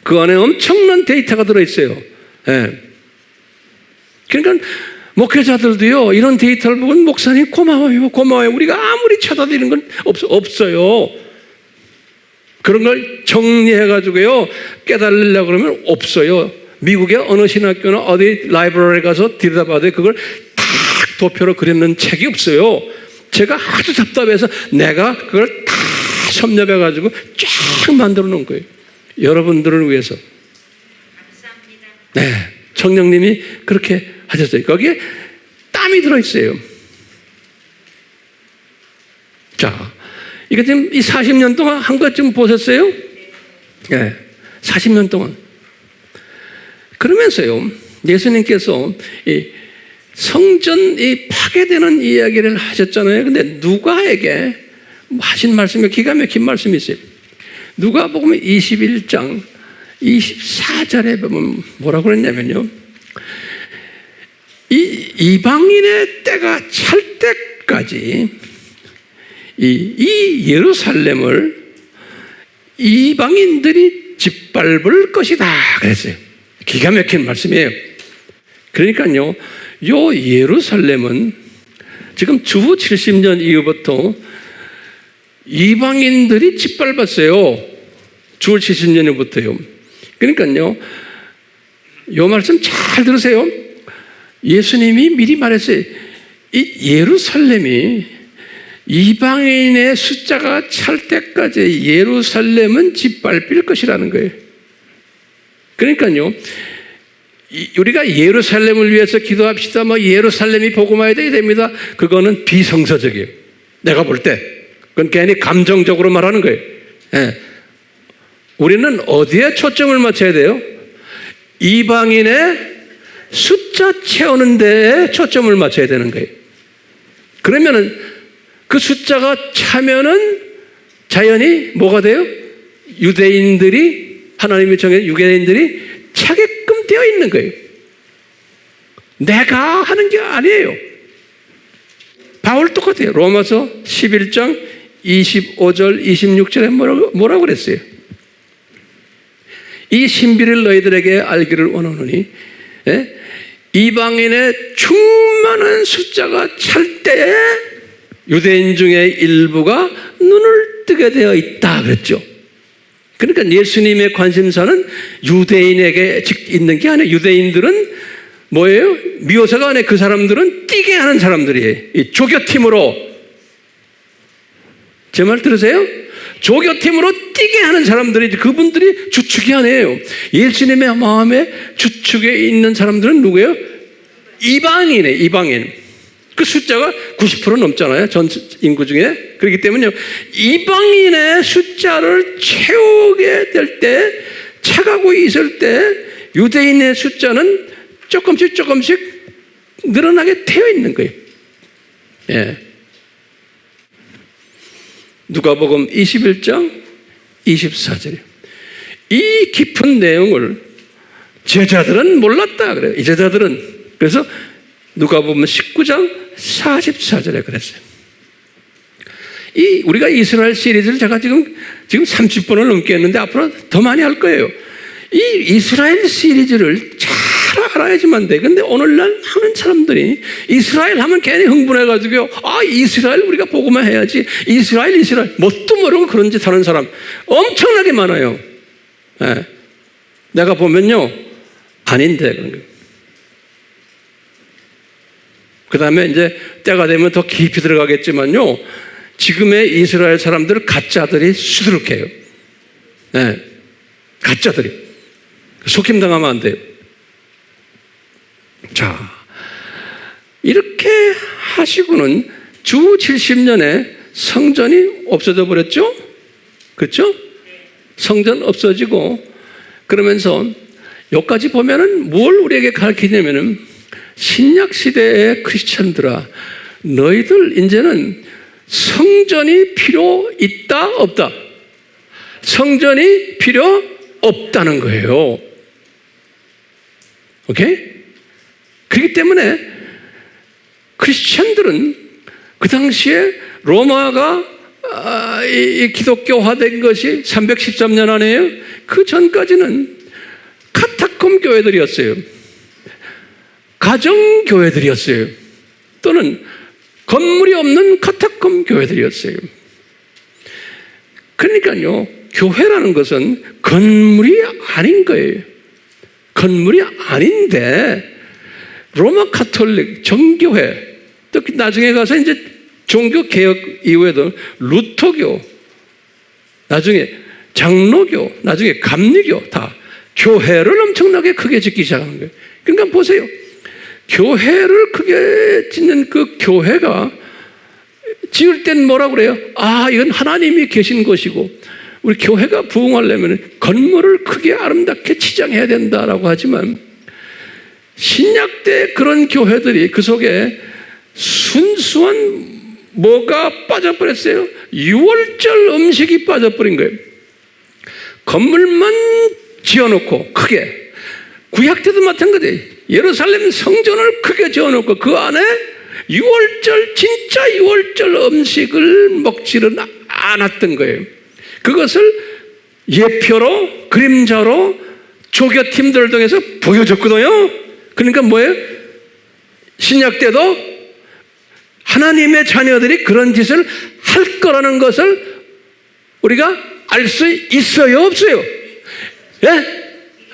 그 안에 엄청난 데이터가 들어있어요. 예. 그러니까 목회자들도요, 이런 데이터를 보고 목사님 고마워요. 우리가 아무리 찾아도 이런 건 없어요. 그런 걸 정리해가지고요, 깨달으려고 그러면 없어요. 미국의 어느 신학교나 어디 라이브러리에 가서 들여다봐도 그걸 딱 도표로 그려놓은 책이 없어요. 제가 아주 답답해서 내가 그걸 다 섭렵해가지고 쫙 만들어 놓은 거예요. 여러분들을 위해서. 감사합니다. 네, 성령님이 그렇게 하셨어요. 거기에 땀이 들어있어요. 자, 이거 지금 이 40년 동안 한 것 좀 보셨어요? 네, 40년 동안. 그러면서요, 예수님께서 이 성전이 파괴되는 이야기를 하셨잖아요. 근데 누가에게 하신 말씀이 기가 막힌 말씀이 있어요. 누가복음 21장 24절에 보면 뭐라고 그랬냐면요, 이 이방인의 때가 찰 때까지 이 예루살렘을 이방인들이 짓밟을 것이다 그랬어요. 기가 막힌 말씀이에요. 그러니까요, 요 예루살렘은 지금 주 70년 이후부터 이방인들이 짓밟았어요. 주 70년 이후부터요. 그러니까요, 요 말씀 잘 들으세요. 예수님이 미리 말했어요. 이 예루살렘이 이방인의 숫자가 찰 때까지 예루살렘은 짓밟힐 것이라는 거예요. 그러니까요, 우리가 예루살렘을 위해서 기도합시다. 뭐 예루살렘이 복음화해야 됩니다. 그거는 비성서적이에요. 내가 볼 때. 그건 괜히 감정적으로 말하는 거예요. 예. 우리는 어디에 초점을 맞춰야 돼요? 이방인의 숫자 채우는 데에 초점을 맞춰야 되는 거예요. 그러면은 그 숫자가 차면은 자연히 뭐가 돼요? 유대인들이, 하나님이 정해 유대인들이 차게끔 되어 있는 거예요. 내가 하는 게 아니에요. 바울 똑같아요. 로마서 11장 25절 26절에 뭐라고 그랬어요? 이 신비를 너희들에게 알기를 원하노니, 예? 이방인의 충만한 숫자가 찰 때에 유대인 중에 일부가 눈을 뜨게 되어 있다 그랬죠. 그러니까 예수님의 관심사는 유대인에게 있는 게 아니에요. 유대인들은 뭐예요? 미호사가 안에 그 사람들은 뛰게 하는 사람들이에요. 이 조교팀으로. 제 말 들으세요? 조교팀으로 뛰게 하는 사람들이, 그분들이 주축이 아니에요. 예수님의 마음에 주축에 있는 사람들은 누구예요? 이방인이에요. 이방인. 그 숫자가 90% 넘잖아요. 전 인구 중에. 그렇기 때문에 이방인의 숫자를 채우게 될 때, 차가고 있을 때 유대인의 숫자는 조금씩 늘어나게 되어 있는 거예요. 예. 누가복음 21장 24절이에요. 이 깊은 내용을 제자들은 몰랐다 그래요. 이 제자들은. 그래서 누가복음 19장 44절에 그랬어요. 우리가 이스라엘 시리즈를 제가 지금 30번을 넘게 했는데 앞으로 더 많이 할 거예요. 이 이스라엘 시리즈를 잘 알아야지만 돼. 근데 오늘날 많은 사람들이 이스라엘 하면 괜히 흥분해가지고, 이스라엘 우리가 보고만 해야지. 이스라엘 뭣도 모르고 그런 짓 하는 사람 엄청나게 많아요. 네. 내가 보면요, 아닌데 그런 거예요. 그 다음에 이제 때가 되면 더 깊이 들어가겠지만요, 지금의 이스라엘 사람들 가짜들이 수두룩해요. 네. 가짜들이. 속임당하면 안 돼요. 자, 이렇게 하시고는 주 70년에 성전이 없어져 버렸죠? 그렇죠? 성전 없어지고 그러면서 여기까지 보면은 뭘 우리에게 가르치냐면은 신약 시대의 크리스천들아, 너희들 이제는 성전이 필요 있다 없다? 성전이 필요 없다는 거예요. 오케이? 그렇기 때문에 크리스천들은 그 당시에 로마가 이 기독교화된 것이 313년 안에요. 그 전까지는 카타콤 교회들이었어요. 가정 교회들이었어요. 또는 건물이 없는 카타콤 교회들이었어요. 그러니까요, 교회라는 것은 건물이 아닌 거예요. 건물이 아닌데 로마 카톨릭 정교회, 또 나중에 가서 이제 종교 개혁 이후에도 루터교, 나중에 장로교, 나중에 감리교 다 교회를 엄청나게 크게 짓기 시작하는 거예요. 그러니까 보세요. 교회를 크게 짓는 그 교회가 지을 땐 뭐라고 그래요? 아, 이건 하나님이 계신 것이고 우리 교회가 부흥하려면 건물을 크게 아름답게 치장해야 된다라고 하지만 신약 때 그런 교회들이 그 속에 순수한 뭐가 빠져버렸어요? 유월절 음식이 빠져버린 거예요. 건물만 지어놓고 크게. 구약 때도 마찬가지예요. 예루살렘 성전을 크게 지어놓고 그 안에 유월절, 진짜 유월절 음식을 먹지는 않았던 거예요. 그것을 예표로, 그림자로 조교팀들을 통해서 보여줬거든요. 그러니까 뭐예요? 신약 때도 하나님의 자녀들이 그런 짓을 할 거라는 것을 우리가 알 수 있어요, 없어요? 예?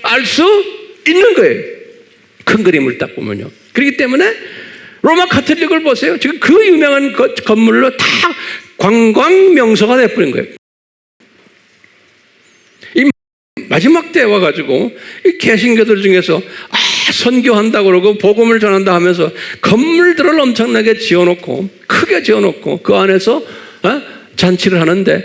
알 수 있는 거예요. 큰 그림을 딱 보면요. 그렇기 때문에 로마 카톨릭을 보세요. 지금 그 유명한 건물로 다 관광 명소가 돼버린 거예요. 이 마지막 때 와가지고 이 개신교들 중에서 선교한다고 그러고 복음을 전한다 하면서 건물들을 엄청나게 지어놓고 크게 지어놓고 그 안에서 잔치를 하는데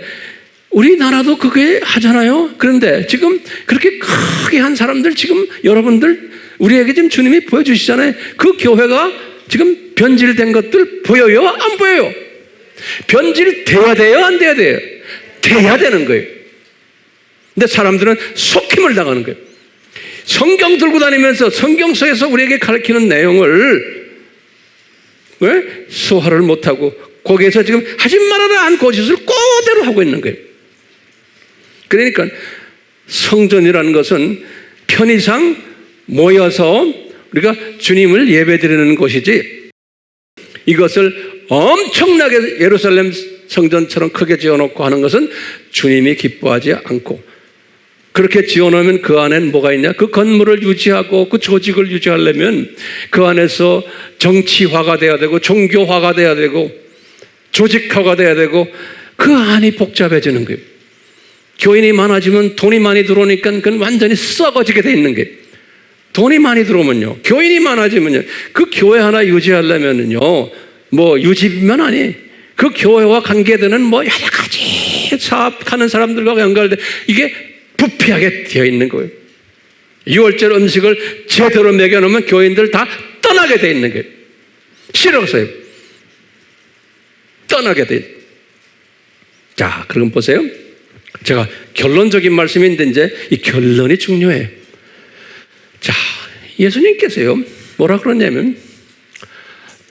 우리나라도 그게 하잖아요. 그런데 지금 그렇게 크게 한 사람들 지금 여러분들 우리에게 지금 주님이 보여주시잖아요. 그 교회가 지금 변질된 것들 보여요? 안 보여요? 변질돼야 돼요? 안 돼야 돼요? 돼야 되는 거예요. 근데 사람들은 속힘을 당하는 거예요. 성경 들고 다니면서 성경서에서 우리에게 가르치는 내용을 왜? 소화를 못하고 거기에서 지금 하지 말아라 한 거짓을 그대로 하고 있는 거예요. 그러니까 성전이라는 것은 편의상 모여서 우리가 주님을 예배드리는 곳이지 이것을 엄청나게 예루살렘 성전처럼 크게 지어놓고 하는 것은 주님이 기뻐하지 않고 그렇게 지어놓으면 그 안에는 뭐가 있냐? 그 건물을 유지하고 그 조직을 유지하려면 그 안에서 정치화가 돼야 되고 종교화가 돼야 되고 조직화가 돼야 되고 그 안이 복잡해지는 거예요. 교인이 많아지면 돈이 많이 들어오니까 그건 완전히 썩어지게 돼 있는 거예요. 돈이 많이 들어오면요. 교인이 많아지면요. 그 교회 하나 유지하려면요. 뭐 유지비만 아니. 그 교회와 관계되는 뭐 여러 가지 사업하는 사람들과 연결돼 이게 부패하게 되어 있는 거예요. 유월절 음식을 제대로 먹여놓으면 교인들 다 떠나게 되어 있는 거예요. 싫어서요. 떠나게 돼. 자, 그럼 보세요. 제가 결론적인 말씀인데 이제 이 결론이 중요해요. 자, 예수님께서요 뭐라 그러냐면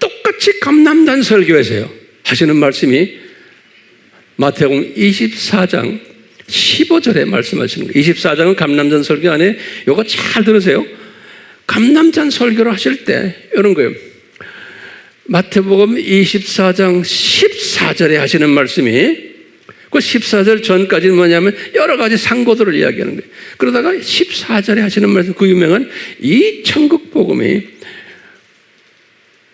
똑같이 감람산 설교에서요 하시는 말씀이 마태복음 24장 15절에 말씀하시는 거예요. 24장은 감람산 설교 안에 이거 잘 들으세요. 감람산 설교를 하실 때 이런 거예요. 마태복음 24장 14절에 하시는 말씀이 그 14절 전까지는 뭐냐면 여러 가지 상고들을 이야기하는 거예요. 그러다가 14절에 하시는 말씀 그 유명한 이 천국 복음이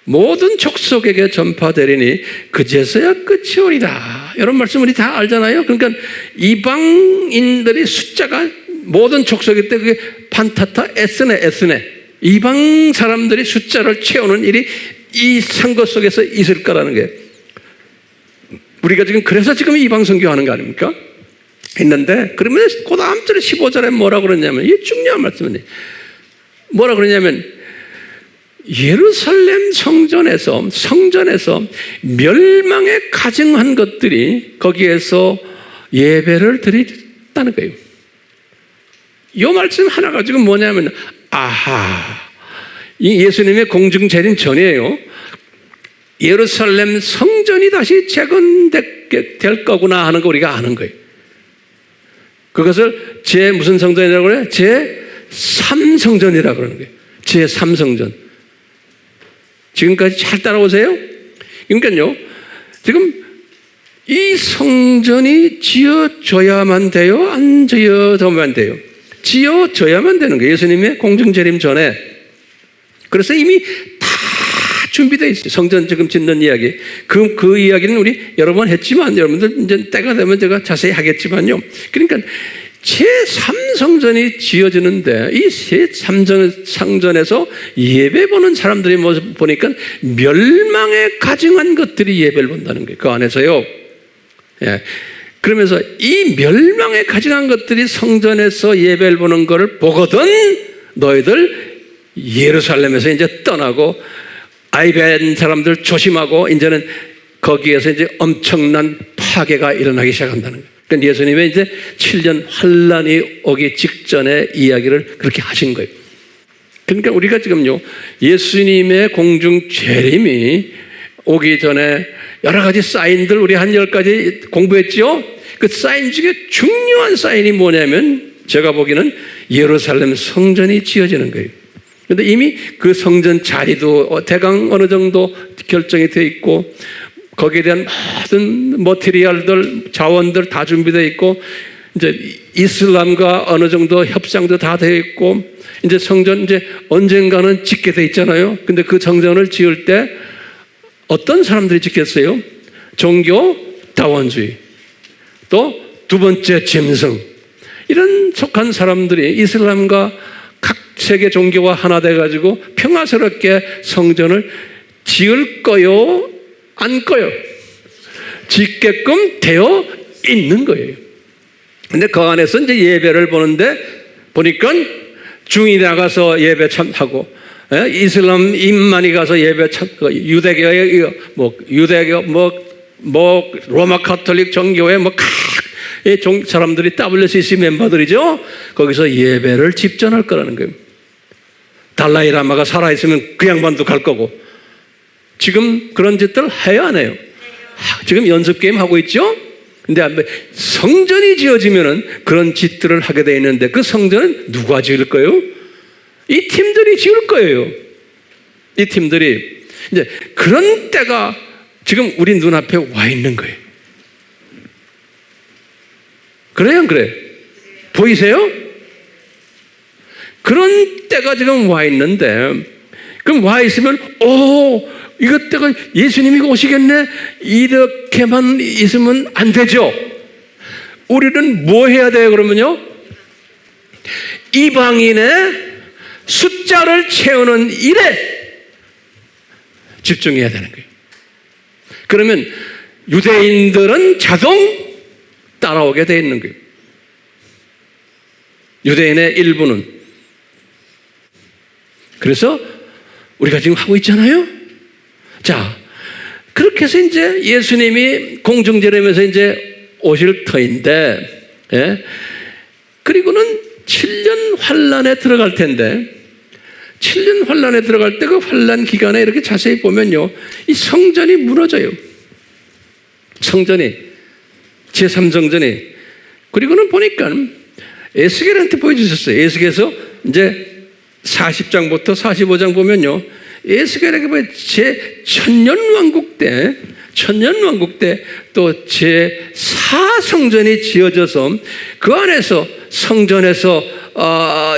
모든 족속에게 전파되리니 그제서야 끝이 오리라. 이런 말씀 우리 다 알잖아요. 그러니까 이방인들이 숫자가 모든 족속일 때 그게 판타타 에스네 이방 사람들이 숫자를 채우는 일이 이 선거 속에서 있을 거라는 게, 우리가 지금 그래서 지금 이 방송교 하는 거 아닙니까? 했는데, 그러면 그 다음 절에 15절에 뭐라 그러냐면, 이게 중요한 말씀이에요. 뭐라 그러냐면, 예루살렘 성전에서 멸망에 가증한 것들이 거기에서 예배를 드렸다는 거예요. 이 말씀 하나 가지고 뭐냐면, 이 예수님의 공중 재림 전이에요. 예루살렘 성전이 다시 재건될 거구나 하는 거 우리가 아는 거예요. 그것을 무슨 성전이라고 그래요? 제3성전이라고 그러는 거예요. 제3성전. 지금까지 잘 따라오세요? 그러니까요, 지금 이 성전이 지어져야만 돼요? 안 지어져야만 돼요? 지어져야만 되는 거예요. 예수님의 공중재림 전에. 그래서 이미 다 준비되어 있어요. 성전 지금 짓는 이야기. 그 이야기는 우리 여러 번 했지만, 여러분들 이제 때가 되면 제가 자세히 하겠지만요. 그러니까 제3성전이 지어지는데, 이 제3성전에서 예배 보는 사람들의 모습 보니까 멸망에 가증한 것들이 예배를 본다는 거예요. 그 안에서요. 예. 그러면서 이 멸망에 가증한 것들이 성전에서 예배를 보는 것을 보거든 너희들 예루살렘에서 이제 떠나고 아이벤 사람들 조심하고 이제는 거기에서 이제 엄청난 파괴가 일어나기 시작한다는 거예요. 그러니까 예수님의 이제 7년 환란이 오기 직전에 이야기를 그렇게 하신 거예요. 그러니까 우리가 지금요, 예수님의 공중 재림이 오기 전에 여러 가지 사인들 우리 한 10가지 공부했죠? 그 사인 중에 중요한 사인이 뭐냐면 제가 보기에는 예루살렘 성전이 지어지는 거예요. 그런데 이미 그 성전 자리도 대강 어느 정도 결정이 되어 있고 거기에 대한 모든 머티리얼들, 자원들 다 준비되어 있고 이제 이슬람과 어느 정도 협상도 다 되어 있고 이제 성전 이제 언젠가는 짓게 돼 있잖아요. 근데 그 성전을 지을 때 어떤 사람들이 짓겠어요? 종교 다원주의, 또 두 번째 짐승, 이런 속한 사람들이 이슬람과 각 세계 종교와 하나 돼가지고 평화스럽게 성전을 지을 거요? 안 거요? 짓게끔 되어 있는 거예요. 근데 그 안에서 이제 예배를 보는데 보니까 중이 나가서 예배 참하고, 이슬람 임만이 가서 예배 참고, 유대교의 로마 카톨릭 종교의 사람들이 WCC 멤버들이죠. 거기서 예배를 집전할 거라는 거예요. 달라이 라마가 살아있으면 그 양반도 갈 거고. 지금 그런 짓들 해요, 안 해요? 지금 연습 게임 하고 있죠? 근데 성전이 지어지면은 그런 짓들을 하게 돼 있는데 그 성전은 누가 지을 거예요? 이 팀들이 지을 거예요. 이 팀들이. 이제 그런 때가 지금 우리 눈앞에 와 있는 거예요. 그래요, 안 그래요? 보이세요? 그런 때가 지금 와 있는데, 그럼 와 있으면, 이것 때가 예수님이 오시겠네? 이렇게만 있으면 안 되죠. 우리는 뭐 해야 돼요, 그러면요? 이방인의 숫자를 채우는 일에 집중해야 되는 거예요. 그러면 유대인들은 자동 따라오게 돼 있는 거예요. 유대인의 일부는. 그래서 우리가 지금 하고 있잖아요. 자, 그렇게 해서 이제 예수님이 공중재림에서 이제 오실 터인데, 그리고는 7년 환란에 들어갈 텐데, 7년 환란에 들어갈 때 그 환란 기간에 이렇게 자세히 보면요, 이 성전이 무너져요. 성전이, 제3성전이. 그리고는 보니까 에스겔한테 보여주셨어요. 에스겔에서 이제 40장부터 45장 보면요, 에스겔에게 제1000년 왕국 때 또 제4성전이 지어져서 그 안에서 성전에서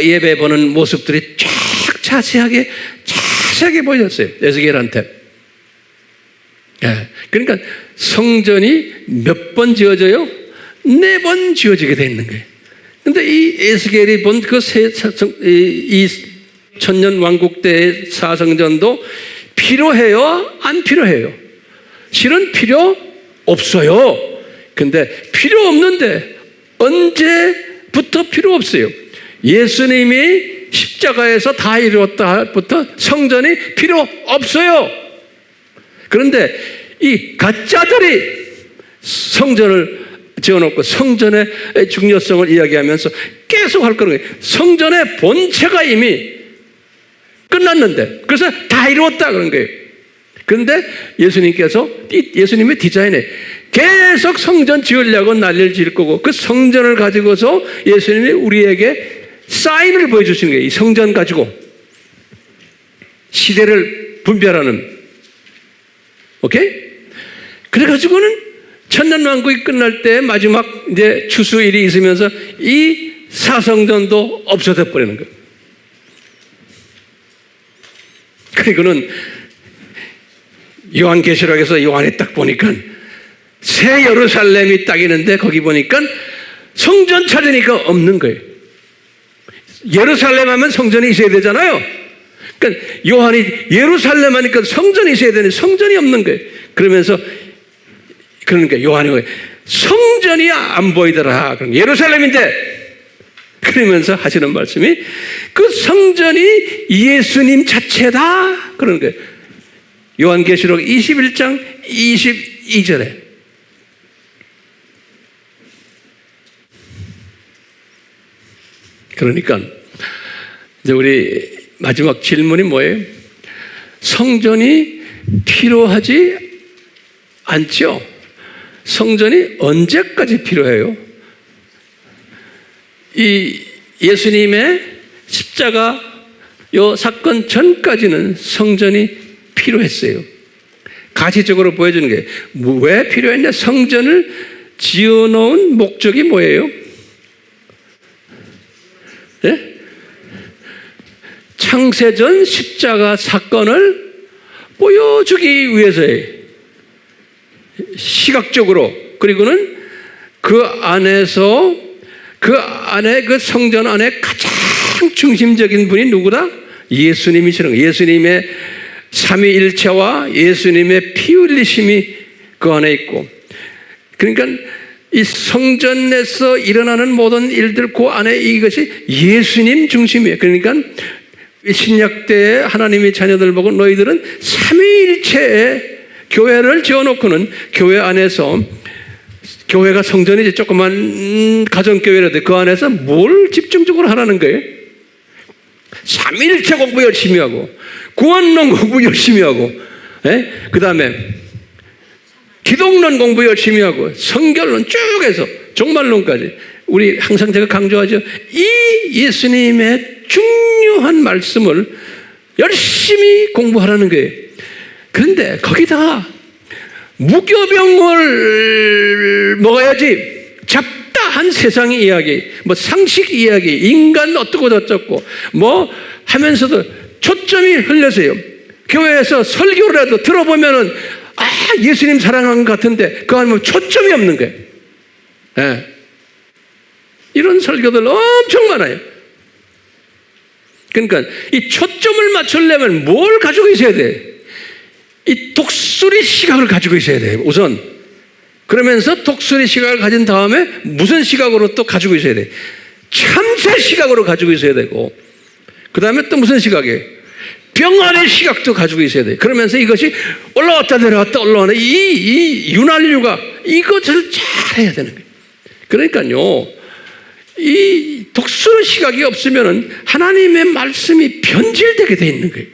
예배 보는 모습들이 쫙 자세하게 보여졌어요. 에스겔한테. 그러니까 성전이 몇 번 지어져요? 4번 지어지게 돼 있는 거예요. 근데 이 에스겔이 본 그 이 천년 왕국 때의 사성전도 필요해요? 안 필요해요? 실은 필요 없어요. 근데 필요 없는데 언제부터 필요 없어요? 예수님이 십자가에서 다 이루었다부터 성전이 필요 없어요. 그런데 이 가짜들이 성전을 지어놓고 성전의 중요성을 이야기하면서 계속 할 거예요. 성전의 본체가 이미 끝났는데 그래서 다 이루었다 그런 거예요. 그런데 예수님의 디자인에 계속 성전 지으려고 난리를 지을 거고 그 성전을 가지고서 예수님이 우리에게 사인을 보여주시는 거예요. 이 성전 가지고 시대를 분별하는. 오케이? 그래가지고는 천년왕국이 끝날 때 마지막 이제 추수일이 있으면서 이 사성전도 없어져 버리는 거예요. 그리고는 요한계시록에서 요한이 딱 보니까 새 예루살렘이 딱 있는데 거기 보니까 성전 찾으니까 없는 거예요. 예루살렘 하면 성전이 있어야 되잖아요. 그러니까 요한이 예루살렘 하니까 성전이 있어야 되는데 성전이 없는 거예요. 그러니까 요한이 성전이 안 보이더라. 예루살렘인데 그러면서 하시는 말씀이 그 성전이 예수님 자체다. 그러는 거예요. 요한계시록 21장 22절에. 그러니까 이제 우리 마지막 질문이 뭐예요? 성전이 필요하지 않죠? 성전이 언제까지 필요해요? 이 예수님의 십자가 요 사건 전까지는 성전이 필요했어요. 가시적으로 보여주는 게 왜 필요했냐? 성전을 지어놓은 목적이 뭐예요? 네? 창세전 십자가 사건을 보여주기 위해서예요. 시각적으로. 그리고는 그 안에 그 성전 안에 가장 중심적인 분이 누구다? 예수님이시는 거예요. 예수님의 삼위일체와 예수님의 피 흘리심이 그 안에 있고. 그러니까 이 성전에서 일어나는 모든 일들 그 안에 이것이 예수님 중심이에요. 그러니까 신약 때에 하나님의 자녀들 보고 너희들은 삼위일체의 교회를 지어놓고는 교회 안에서 교회가 성전이지 조그만 가정교회라도 그 안에서 뭘 집중적으로 하라는 거예요? 삼위일체 공부 열심히 하고 구원론 공부 열심히 하고 그 다음에 기독론 공부 열심히 하고 성결론 쭉 해서 종말론까지 우리 항상 제가 강조하죠. 이 예수님의 중요한 말씀을 열심히 공부하라는 거예요. 그런데 거기다가 무교병을 먹어야지 잡다한 세상의 이야기, 뭐 상식 이야기, 인간 어떻고 저쩌고 뭐 하면서도 초점이 흘려서요. 교회에서 설교라도 들어보면은 예수님 사랑하는 것 같은데 그거 아니면 초점이 없는 거예요. 네. 이런 설교들 엄청 많아요. 그러니까 이 초점을 맞추려면 뭘 가지고 있어야 돼? 이 독수리 시각을 가지고 있어야 돼요. 우선. 그러면서 독수리 시각을 가진 다음에 무슨 시각으로 또 가지고 있어야 돼? 참새 시각으로 가지고 있어야 되고 그 다음에 또 무슨 시각이에요? 병아리의 시각도 가지고 있어야 돼요. 그러면서 이것이 올라왔다 내려왔다 올라오는 이 윤활유가 이것을 잘 해야 되는 거예요. 그러니까요, 이 독수리 시각이 없으면은 하나님의 말씀이 변질되게 돼 있는 거예요.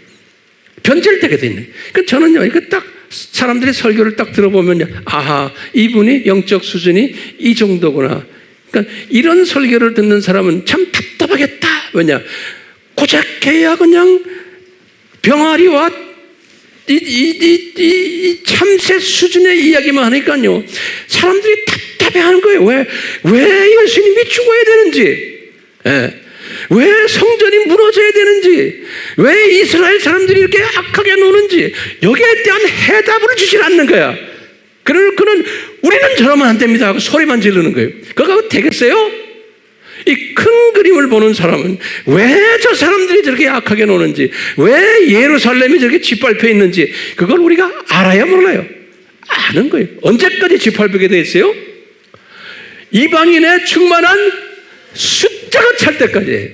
변질되게 돼 있는 거예요. 그러니까 저는요, 이거 딱 사람들이 설교를 딱 들어보면요, 아하, 이분이 영적 수준이 이 정도구나. 그러니까 이런 설교를 듣는 사람은 참 답답하겠다. 왜냐? 고작해야 그냥 병아리와 이 참새 수준의 이야기만 하니까요, 사람들이 답답해하는 거예요. 왜 예수님이 죽어야 되는지, 왜 성전이 무너져야 되는지, 왜 이스라엘 사람들이 이렇게 악하게 노는지 여기에 대한 해답을 주질 않는 거야. 그는 우리는 저러면 안 됩니다 하고 소리만 지르는 거예요. 그거 되겠어요? 이 큰 그림을 보는 사람은 왜 저 사람들이 저렇게 악하게 노는지, 왜 예루살렘이 저렇게 짓밟혀 있는지 그걸 우리가 알아야 몰라요. 아는 거예요. 언제까지 짓밟히게 돼 있어요? 이방인의 충만한 숫자가 찰 때까지.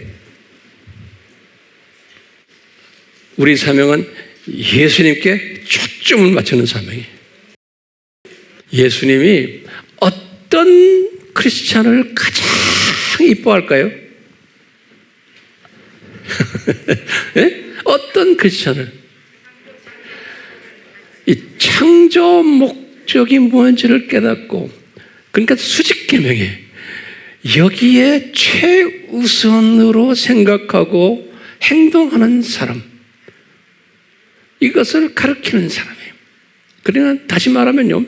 우리 사명은 예수님께 초점을 맞추는 사명이에요. 예수님이 어떤 크리스찬을 가장 이뻐할까요? 네? 어떤 크리스찬을? 이 창조 목적이 뭔지를 깨닫고, 그러니까 수직계명에 여기에 최우선으로 생각하고 행동하는 사람, 이것을 가르치는 사람이에요. 그러니까 다시 말하면요,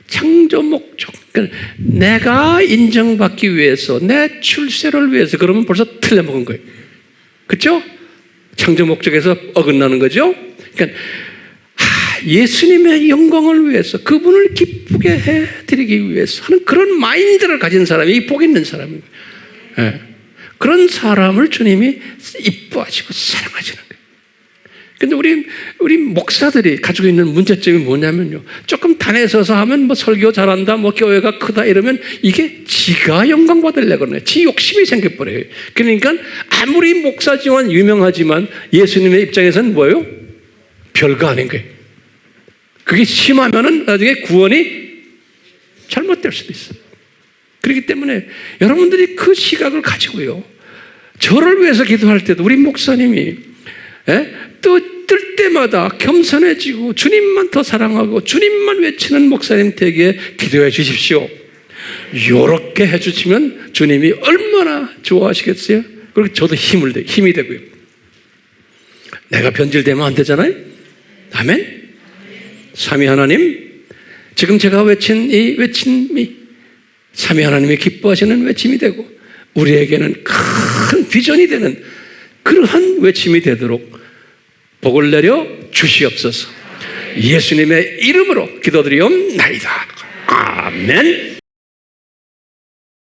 창조 목적, 그러니까 내가 인정받기 위해서, 내 출세를 위해서, 그러면 벌써 틀려먹은 거예요. 그렇죠? 창조 목적에서 어긋나는 거죠. 그러니까 예수님의 영광을 위해서, 그분을 기쁘게 해드리기 위해서 하는 그런 마인드를 가진 사람이 복 있는 사람이에요. 네. 그런 사람을 주님이 이뻐하시고 사랑하시는 거예요. 근데 우리 목사들이 가지고 있는 문제점이 뭐냐면요, 조금 단에 서서 하면 뭐 설교 잘한다, 뭐 교회가 크다 이러면 이게 지가 영광 받으려고 그러네. 지 욕심이 생겨버려요. 그러니까 아무리 목사지만 유명하지만 예수님의 입장에서는 뭐예요? 별거 아닌 거예요. 그게 심하면은 나중에 구원이 잘못될 수도 있어요. 그렇기 때문에 여러분들이 그 시각을 가지고요, 저를 위해서 기도할 때도 우리 목사님이 뜰 때마다 겸손해지고 주님만 더 사랑하고 주님만 외치는 목사님 되게 기도해 주십시오. 이렇게 해주시면 주님이 얼마나 좋아하시겠어요? 그리고 저도 힘이 되고요. 내가 변질되면 안 되잖아요. 아멘. 삼위 하나님, 지금 제가 외친 이 외침이 삼위 하나님이 기뻐하시는 외침이 되고 우리에게는 큰 비전이 되는 그러한 외침이 되도록 복을 내려 주시옵소서. 예수님의 이름으로 기도드리옵나이다. 아멘.